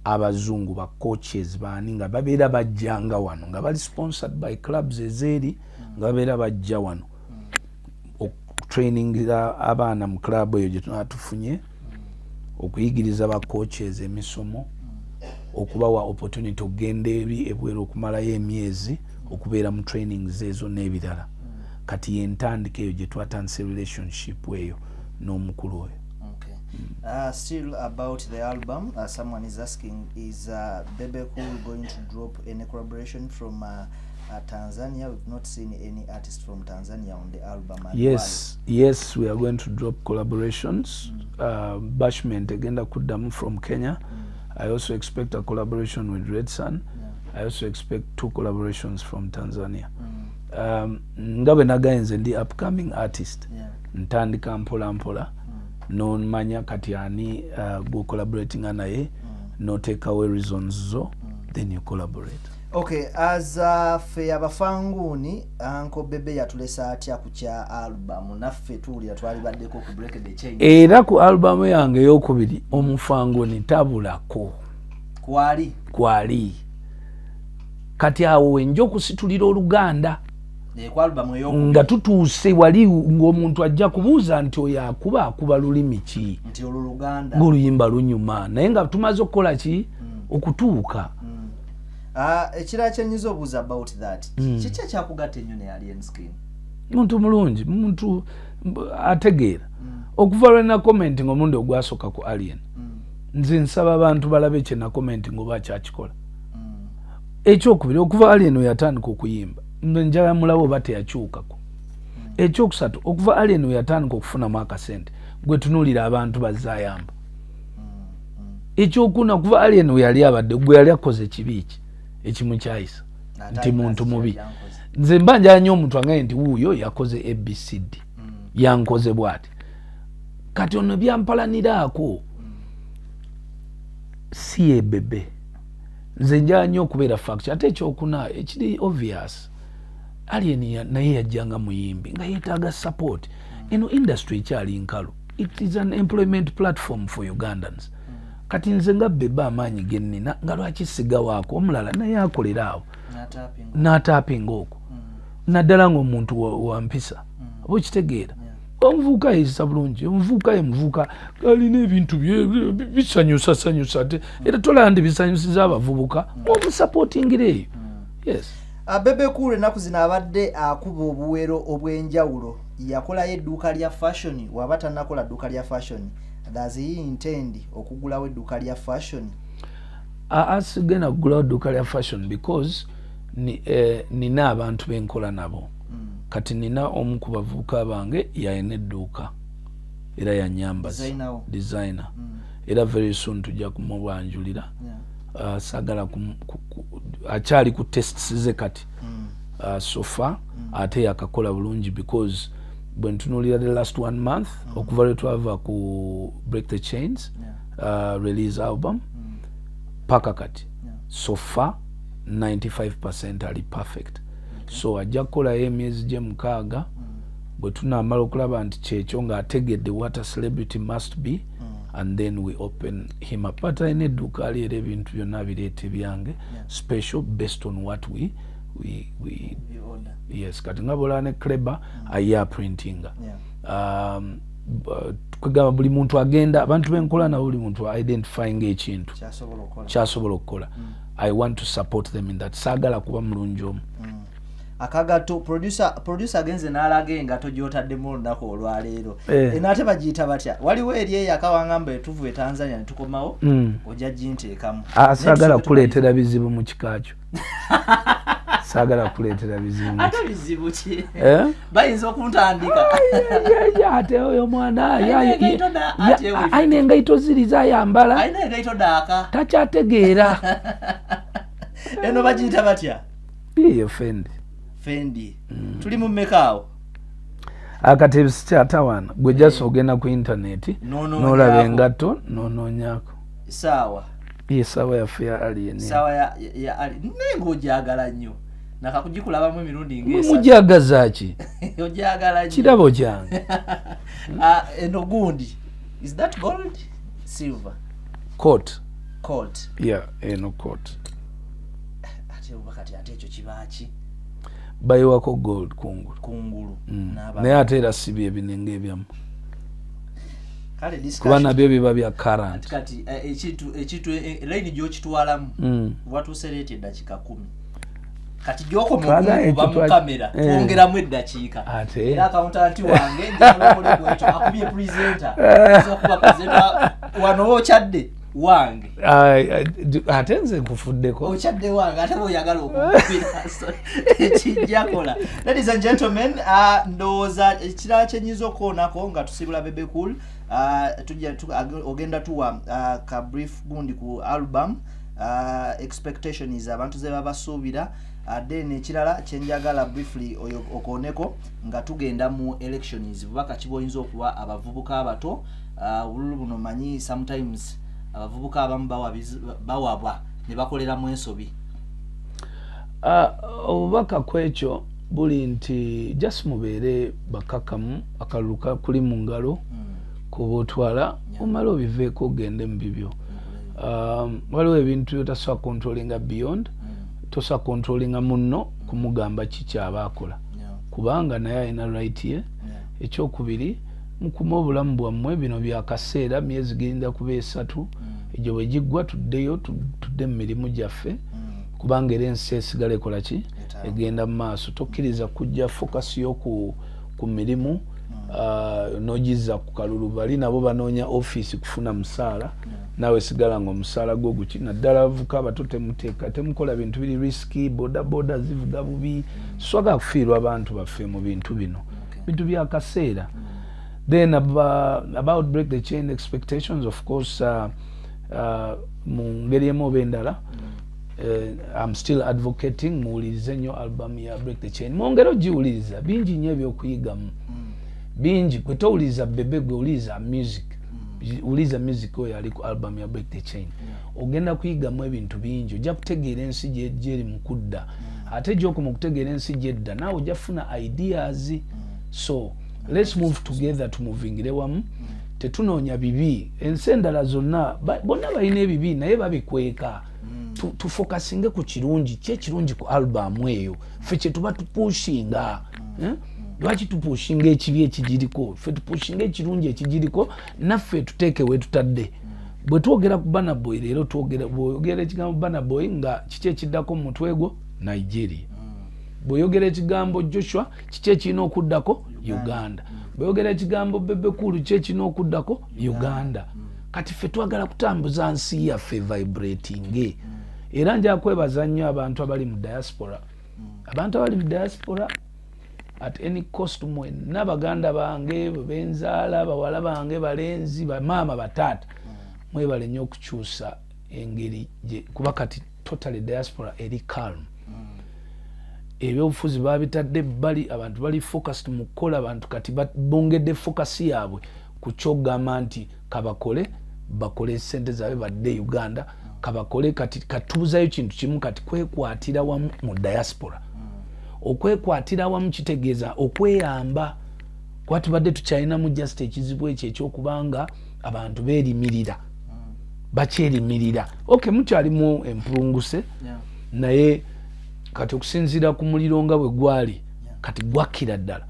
abazungu ba coaches baani nga babeera bajjanga wano nga bali sponsored by clubs ezeeri nga babeera bajja wano training abaana mu club eyo gye tunatufunye okuyigiriza ba coaches emisomo okubawa opportunity okugenda ebweru okumalayo emyezi okubeera mu trainings ezo n'ebirala kati yentandika eyo gye twatandise relationship eyo n'omukulu oyo. Still about the album, someone is asking, is Bebe Cool going to drop any collaboration from Tanzania? We've not seen any artist from Tanzania on the album. Yes, we are going to drop collaborations. Bashment agenda kuddamu from Kenya. I also expect a collaboration with Red Sun. I also expect 2 collaborations from Tanzania. Ngabe nagayenze ndi upcoming artist. Ntandika mpola mpola. No manya kati ani go collaborating naye, no take away reasons zo, then you collaborate. Okay, as fe abafanguni Uncle Bebe yatulesa atya ku kya album naffe tulira twalibaddeko ku break the chain. Era ku album yange eyokubiri omufanguni tabulako kwali kati awo enjo kusitulira Oluganda nga tutuuse wali ng'omuntu ajja kubuuza nti oyo akuba lulimi ki nti Oluganda ng'oluyimba lunyuma naye nga tumaze okukola ki okutuuka. Ekira kyenyiza obuuza about that kiki ekyakugatta ennyo ne Alien Skin? Muntu mulungi, muntu ategeera okuva lwe na commenting omundi ogwasooka ku Alien nze nsaba abantu balabe kye na commenting oba kyakikola. Ekyokubiri okuva Alien we yatandika okuyimba njala mulabo oba teyakyukako. Ekyokusatu okuva Alien we yatandika okufunamu akasente gwe tunuulira abantu bazaayamba. Ekyokuna kuva Alien we yali abadde gwe yali akoze kibi ki ekimu kyayisa nti muntu mubi. Nze mba njala nnyo omuntu angaye nti wuuyo yakoze ABCD yankoze bw'ati kati ono byampalaniraako si ye Bebe. Nze njala nnyo okubeera fact ate ekyokuna ekiri obvious Alien naye yajjanga muyimbi nga yeetaaga support. Eno industry ekyali nkalu. It is an employment platform for Ugandans. Kati nze nga Bebe amaanyi ge nnina nga lwaki sigawaako omulala naye akolera awo n'ataapinga okwo naddala ng'omuntu wa mpisa oba okitegeera. Omuvubuka yeyisa bulungi, omuvubuka ye muvubuka alina ebintu bisanyusa ate era tolaba nti bisanyusiza abavubuka omusapootingire eyo. Yes. Bebe Cool ennaku zino abadde akuba obuwero obw'enjawulo. Yakolayo edduuka lya fashion waba tannakola dduuka lya fashion. Does he intend okugulawo edduuka lya fashion? Asigenda kugulawo edduuka lya fashion because nina abantu benkola nabo. Kati nina omu ku bavubuka bange yalina edduuka era yanyambaza designer. Era very soon tujja kumubwanjulira. Sagala akyali ku tests ze kati so far ate yakakola bulungi because when tunuulira the last 1 month okuva lwe twava ku Break the Chains release album paka kati so far 95% ali perfect. So ajja kukolayo emyezi gye 6 bwe tunaamala okulaba nti kyekyo ng'ategedde what a celebrity must be and then we open him up. But I need edduuka ali era ebintu byonna bireete byange special based on what we order. Yes, kati nga bola ne Kleber aya printinga. Kwegamba buli muntu agenda abantu benkola na buli muntu identifying ekintu kyasobola okukola. I want to support them in that. Sagala kuba mulungi omu. Akagato producer agenze n'alaga engato gy'otaddemu olunaku olwaleero. Ate bagiyita batya? Waliwo eri eyo akawangamba tuvuye Tanzania ne tukomawo ojja ginteekamu. Sagala kuleetera bizibu mu kikakyo. Sagala kuleetera bizibu. Ate bizibu ki? Bayinza okuntandika. Ate oyo mwana ayina engaito ziri zayambala. Ayina engaito daaka. Takyategeera. Eno bagiyita batya? Iyo Fendi. Tuli mu mmekaawo. Akati sikyatawaana gwe jasa ogenda ku internet n'olaba engato n'onoonyako. Sawa. Ye sawa yaffe ya Alien. Sawa ya Alien. Nengo ojagala nnyo. Nakakugikulabamu emirundi ng'esa. Mujagaza ki? Ojagala nnyo. Kirabo kyange. Eno gundi. Is that gold? Silver. Coat. Yeah, eno coat. Ate obakati ate ekyo kibaaki. bayiwako gold kungulu naye ate era sibi ebinenge ebyamu kuba nabyo biba bya current kati ekitu line gyokitwalamu watuuse leeta eddakiika 10 kati gyokomuba mu kamera twongeramu eddakiika era akauntanti wange njalokoleko ekyo akubye presenter okuba presenter wano okyadde wange ate nze nkufuddeko okyadde wange ate oyagala okukubira ekijjakola. Ladies and gentlemen, ndowooza ekirala kyenyiza okuonako nga tusibula Bebe Cool ogenda tuwa ka brief gundi ku album expectations abantu ze babasuubira then ekirala kyenjagala briefly okooneko nga tugenda mu elections bubaka kiboyinza okuwa abavubuka abato bululu buno manyi sometimes abavubuka abamu bawabwa ne bakolera mu ensobi. Obubaka kwekyo buli nti just mubeere bakakamu akaluka kuli mu ngalo kubutwala omala obiveeko ogende mu bibyo. Waliwo ebintu byotasobola controllinga beyond tosobola controllinga munno kumugamba kiki aba akola kubanga naye alina right ye. Ekyokubiri mukuma obulamu bwammwe bino byakaseera myezi genda kuba 3 egyo bwe giggwa tuddeyo tudde mu mirimu gyaffe kubanga era ensi esigala ekola ki egenda mu maaso. Tokkiriza kujja focus yo ku mirimu nogiza ku kalulu bali nabo banoonya office kufuna musaala nawe sigala nga omusaala gwo guki naddala avuka abato temuteeka temukola bintu biri risky boda zivuga bubi swaga kufiirwa abantu baffe mu bintu bino bintu byakaseera. Then about break the chain expectations, of course, mu ngeri emu oba endala I'm still advocating muwulirize nnyo album ya Break the Chain. Mwongere ogiwuliriza bingi nnyo ebyokuyigamu bingi kwe towuliriza Bebe gwe wuliriza music uliza music oyo ali ku album ya Break the Chain ogenda kuyigamu ebintu bingi ojja kutegeera ensi gyeri mu kudda ate gy'okoma okutegeera ensi gyedda naawe ojja kufuna ideas. So let's move together tumuvingire wamu tetunoonya bibi ensi endala zonna bonna balina ebibi naye babikweka tufokasinge ku kirungi kyekirungi ku album eyo ffe kyetuba tupushinga lwaki tupushinga ekibi ekigiriko ffe tupushinga ekirungi ekigiriko naffe tuteeke we tutadde. Bwe twogera ku Burna Boy leero bw'oyogera ekigambo Burna Boy nga kiki ekiddako mu mutwe gwo Nigeria. Bw'oyogera ekigambo Joshua kiki ekirina okuddako Uganda. Bw'oyogera ekigambo Bebe Cool kiki ekirina okuddako Uganda. Kati ffe twagala kutambuza nsi yaffe vibrating era nja kwebaza nnyo abantu abali mu diaspora. Abantu abali mu diaspora at any cost mwenna baganda bange benzaala bawala bange balenzi bamaama bataata mwebale nnyo okukyusa engeri kuba kati totally diaspora eri calm. Ebyobufuzi babitadde bali abantu bali focused mu kukola abantu kati bongedde focus yaabwe ku kyogamba nti bakole sente zaabwe badde Uganda kabakole kati katuuzayo kintu kimu kati kwekwatira wamu mu diaspora. Okwekwatira wamu kitegeeza okweyamba kuba tubadde tukyalinamu just ekizibu ekyo ekyokubanga abantu beerimirira bakyerimirira mukyalimu empulunguse naye kati okusinziira ku muliro nga bwe gwali kati gwakira ddala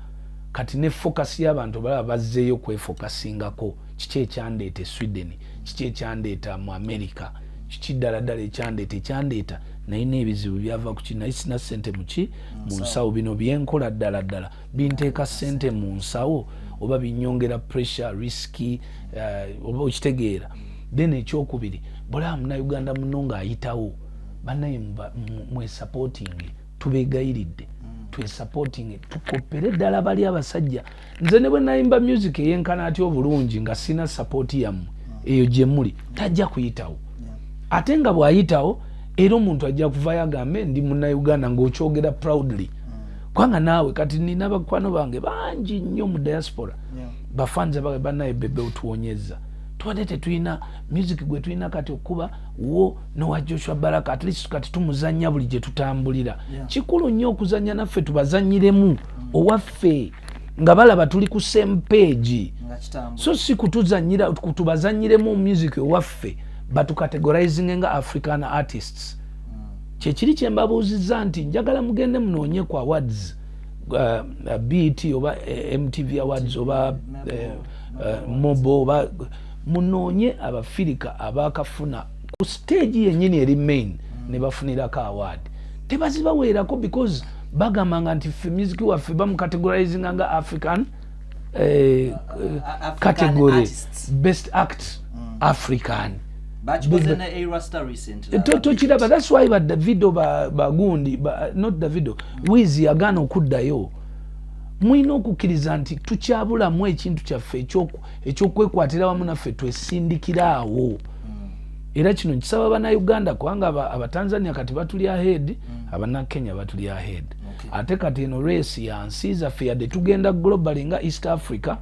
kati ne focus y'abantu balaba bazzeeyo kwefocusingako kiki ekyandeeta Sweden kiki ekyandeeta mu America kiki ddala ekyandeeta naye n'ebizibu byava ku ki naye sina ssente muki mu nsawo bino byenkola ddala binteeka ssente mu nsawo oba binyongera pressure risky oba okitegeera. Then ekyokubiri bwolaba munnayuganda muno ng'ayitawo bannaye mwesupporting tubeegayiridde twesupporting tukopere ddala bali abasajja. Nze ne bwe nayimba music eyenkana ati obulungi nga sina support yammwe eyo gye muli tajja kuyitawo ate nga bw'ayitawo era omuntu ajja kuvayo agambe ndi munnayuganda ng'okyogera proudly kubanga naawe kati nina bakwano bange bangi nnyo mu diaspora bafanze bannaye Bebe otuwonyeza tubadde tetulina music gwe tulina kati okuba wo nowa Joshua Baraka at least kati tumuzannya buli gye tutambulira kikulu nnyo okuzannya naffe tubazanyiremu owaffe nga balaba tuli ku same page so si kutuzanyira kutubazanyiremu music owaffe batucategorizing nga African artists kyekiri kye mbabuuzizza nti njagala mugende munoonye ku awards BET oba MTV awards oba Mobo oba munoonye abafirika abakafuna ku stage yennyini eri main ne bafunirako award tebazibaweerako because bagambanga nti ffe music waffe bamucategorizinga nga African category artists. best act African Tokiraba, that's why ba Davido bagundi not Davido Wizi yagaana okuddayo. Mwina okukkiriza nti tukyabulamu ekintu kyaffe ekyokwekwatira wamu naffe twesindikira awo. Era kino nkisaba bannayuganda kubanga abatanzania kati batuli ahead, abannakenya batuli ahead. Ate kati eno race ya nsi zaffe yadde tugenda global nga East Africa,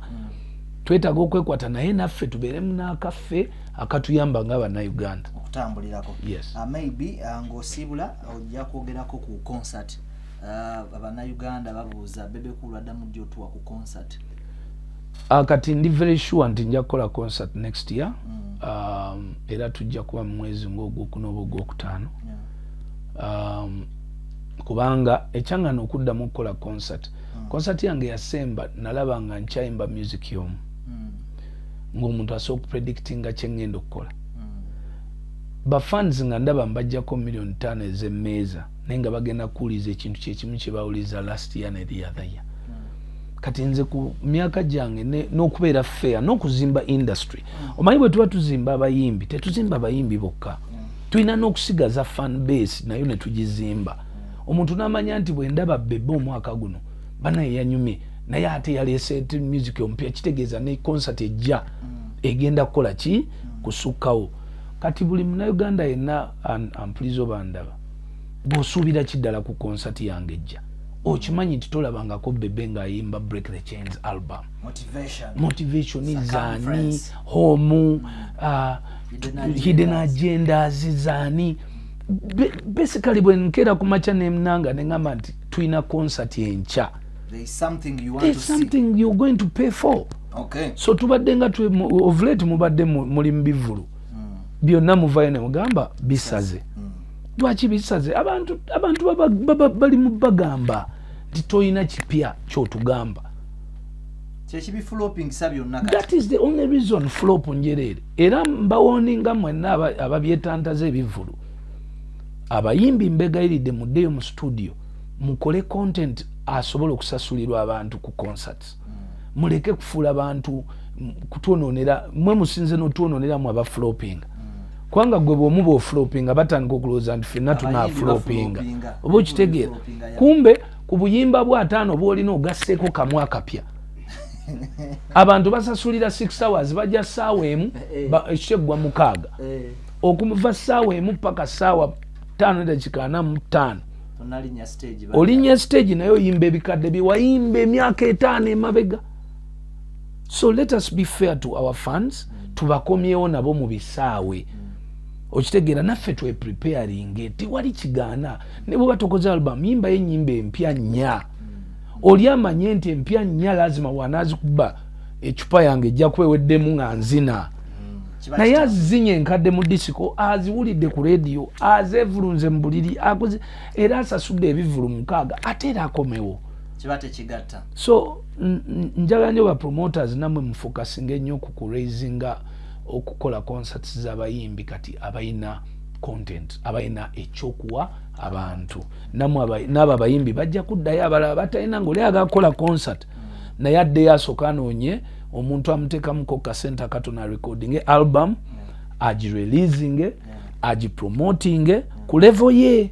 twetaaga okwekwata naye naffe tubeeremu n'akaffe akatuyamba nga bannayuganda okutambulirako. Yes. Maybe ng'osiibula ojja kwogerako ku concert. Abannayuganda babuuza Bebe Cool addamu ddi otuwa ku concert? Kati ndi very sure nti nja kukola concert next year. Era tujja kuba mu mwezi ng'ogwokuna oba ogwokutaano. Kubanga ekyangana okuddamu okukola concert. Concert yange yasemba nalaba nga nkyayimba music y'omu. Ng'omuntu asobola okupredictinga kye ngenda okukola. Bafans nga ndaba mbajjako million 5 ez'emmeeza naye nga bagenda kuwuliza ekintu kyekimu kye bawuliza last year ne the other year. Kati nze ku myaka gyange n'okubeera fair n'okuzimba industry. Omanyi bwe tuba tuzimba abayimbi tetuzimba abayimbi bokka. Tulina n'okusigaza fan base nayo ne tugizimba. Omuntu n'amanya nti bwe ndaba Bebe omwaka guno banaye yanyumye naye ate yaleese music omupya kitegeeza ne concert ejja egenda kukola ki kusukkawo. Kati buli munnayuganda yenna ampulizo bandaba bw'osuubira kiddala ku concert yange ejja okimanyi nti tolabangako Bebe ng'ayimba Break the Chains album. Motivation zaani Home Hidden Agendas zaani. Basically bwe nkeera ku makya n'emnanga ne ngamba nti tulina concert enkya. There is something you want There's to see. something you're going to pay for. Okay. So tubadde nga of late mubadde muli mu bivulu. Byonna muvayo ne mugamba bisaze. Lwaki bisaze? Abantu bali mu bagamba nti toyina kipya kyotugamba. That is the only reason flop njereere. Era mbawoninga mwenna ababyetantaza ebivulu. Abayimbi mbegayiridde muddeyo mu studio mukole content asobola okusasulirwa abantu ku concerts. Muleke kufuula abantu kutwononera mwe musinze n'otwononera mu aba flopping. Kwanga gwe bw'omuba ofloppinga batandika okulowooza nti ffenna tuna floppinga. Oba okitegeera. Kumbe ku buyimba bwa 5 bw'olina ogasseeko kamu akapya. Abantu basasulira 6 hours bajja ssaawa emu ekiteggwa 6. Okuva ssaawa emu paka ssaawa 5:45. Olinya stage nayo oyimba ebikadde biwayimba emyaka 5 emabega. So let us be fair to our fans. Tubakomyewo nabo mu bisaawe. Okitegeera naffe twe preparing tewali kigaana. Ne bwe batokoza album yimba ennyimba empya nnya. Oli amanye nti empya nnya lazima wanazikuba ecupa yange ejja kweweddemu nga nzina. Naye azinye enkadde mu disiko aziwulidde ku radio azevulunze mu buliri era asasudde ebivulu 6 ate era akomewo. Kibate kigatta. So njagala nnyo ba promoters namwe mufocusinga ennyo ku raisinga okukola concerts z'abayimbi kati abayina content abayina ekyokuwa abantu. Namwe n'abo abayimbi bajja kuddayo abalala batalina ng'oli agakola concert naye addeyo asooka anoonye omuntu amuteekamuko kasente akatono recording album agireleasing agipromoting ku level ye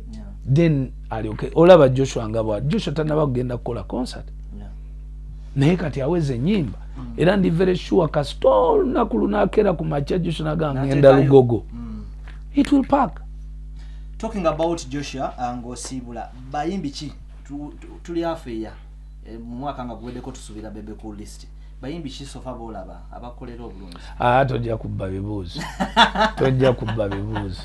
then alioke olaba Joshua ngabwa Joshua tanaba kugenda kukola concert naye kati aweze nyimba era ndi very sure kastol nakulunakera ku macha Joshua nagangenda lugogo it will pack. Talking about Joshua ng'osiibula bayimbi ki tuli afeya mwaka nga guweddeko tusubira Bebe Cool list. Bayimbi ki sofa bolaba abakolera obulungi? Tojja kubba bibuuzo. Tojja kubba bibuuzo.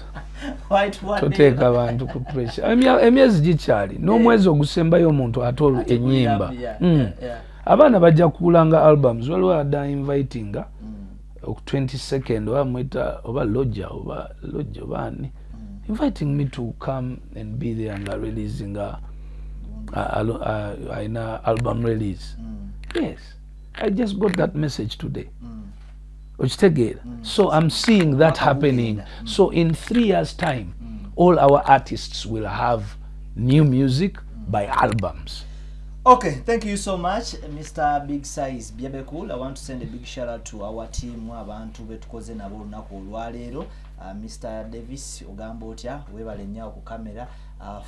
Toteeka abantu ku pressure. Emyezi gikyali n'omwezi ogusembayo omuntu atolu ennyimba. Abaana bajja kuulanga albums waliwo adda invitinga 22nd oba mwita oba lodja oba ani inviting me to come and be there and releasing a album release. Yes, I just got that message today. So I'm seeing that happening. So in 3 years' time, all our artists will have new music by albums. Okay, thank you so much, Mr. Big Size Bebe Cool. I want to send a big shout out to our team abantu betukoze nabo olunaku olwaleero. Mr. Davis ogamba otya webale nnyo ku kamera.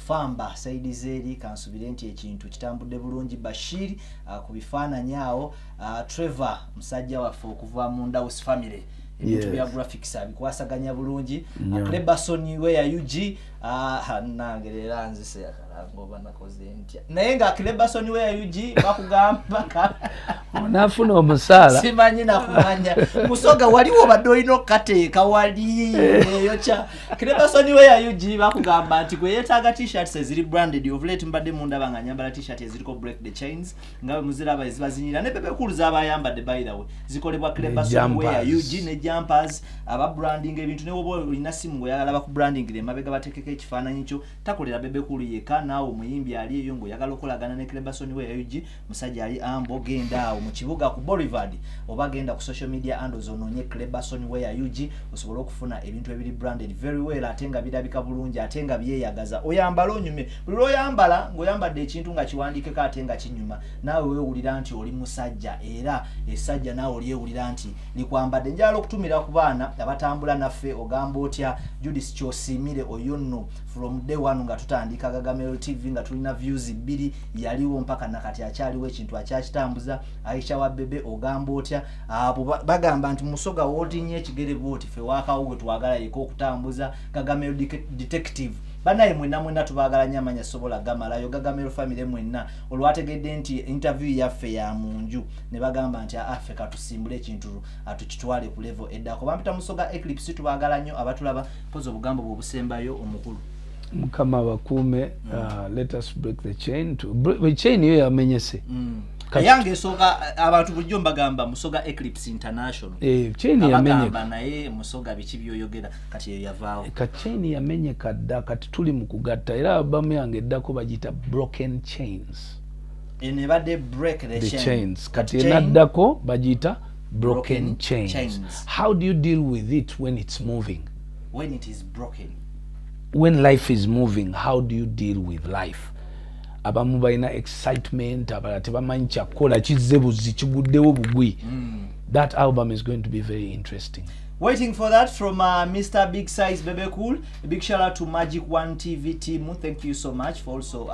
Famba Saidi Zeri kansubire nti ekintu kitambudde bulungi. Bashir ku bifaananyi awo. Trevor musajja waffe okuva mu Ndawus family. Ebintu bya graphics abikwasaganya bulungi. Cleberson where UG nangerera nzise ngoba nakoze ntya naye nga Cleberson where UG bakugamba onafuna omusala simanyi nakumanya musoga waliwo badolino kateeka wali yocha Cleberson where UG bakugamba nti gwe yetaaga t-shirts eziri branded of late mbadde munda banganyambala t-shirt eziriko break the chains ngawe muzira bazibazinyira ne Bebe Cool zabayambadde by the way zikolebwa Cleberson where UG ne jumpers aba branding ebintu ne wobo olina simu ngoyagala baku branding le mabega batekeke ekifaananyi kyo takolera Bebe Cool yeka nawo muyimbi ali eyo ngoyagala okolagana ne Cleberson where UG musajja ali ambo genda awo mu kibuga ku Boulevard oba genda ku social media handles ononye Cleberson where UG osobola okufuna ebintu ebiri branded very well atenga birabika bulungi atenga byeyagaza oyambala onyume buli oyambala ngoyambadde ekintu nga kiwandikeko atenga kinyuma nawe weewulira nti oli musajja era esajja nawe oliyewulira nti likwambadde njalo okutumira ku baana abatambula naffe ogamba otya Judith Kyosimire oyonno from day one nga tutandika Gagamel TV nga tulina views 2 yaliwo mpaka nakati akyaliwo ekintu akyakitambuza Aisha wa Bebe ogamba otya abo bagamba nti musoga wotinye ekigere bwoti fe wakawo twagala yeko okutambuza Gagamel detective banaye mwenna tubagala nyamanya sobola gamalayo Gagamel family mwenna olwategedde nti interview yaffe ya munju ne bagamba nti Africa tusimbule ekintu atukitwale ku level eddako bampita musoga Eclipse tubagala nnyo abatulaba pozo bugambo bwobusembayo omukulu mukama bakume let us break the chain the chain yo yamenyese yange soga abantu bujjo mbagamba musoga Eclipse International chain yamenyeka naye musoga biki byoyogera kati yo yavaawo ka chain yamenyeka dda kati tuli mu kugatta era albamu yange eddako bagita Broken Chains ene badde break the chains kati enaddako bagita broken chains. How do you deal with it when it's moving? When it is broken. When life is moving, how do you deal with life? Abamu balina excitement, abalala tebamanyi kyakola kizze buzi kiguddewo bugwi. That album is going to be very interesting. Waiting for that from Mr. Big Size Bebe Cool. A big shout out to Magic One TV team. Thank you so much for also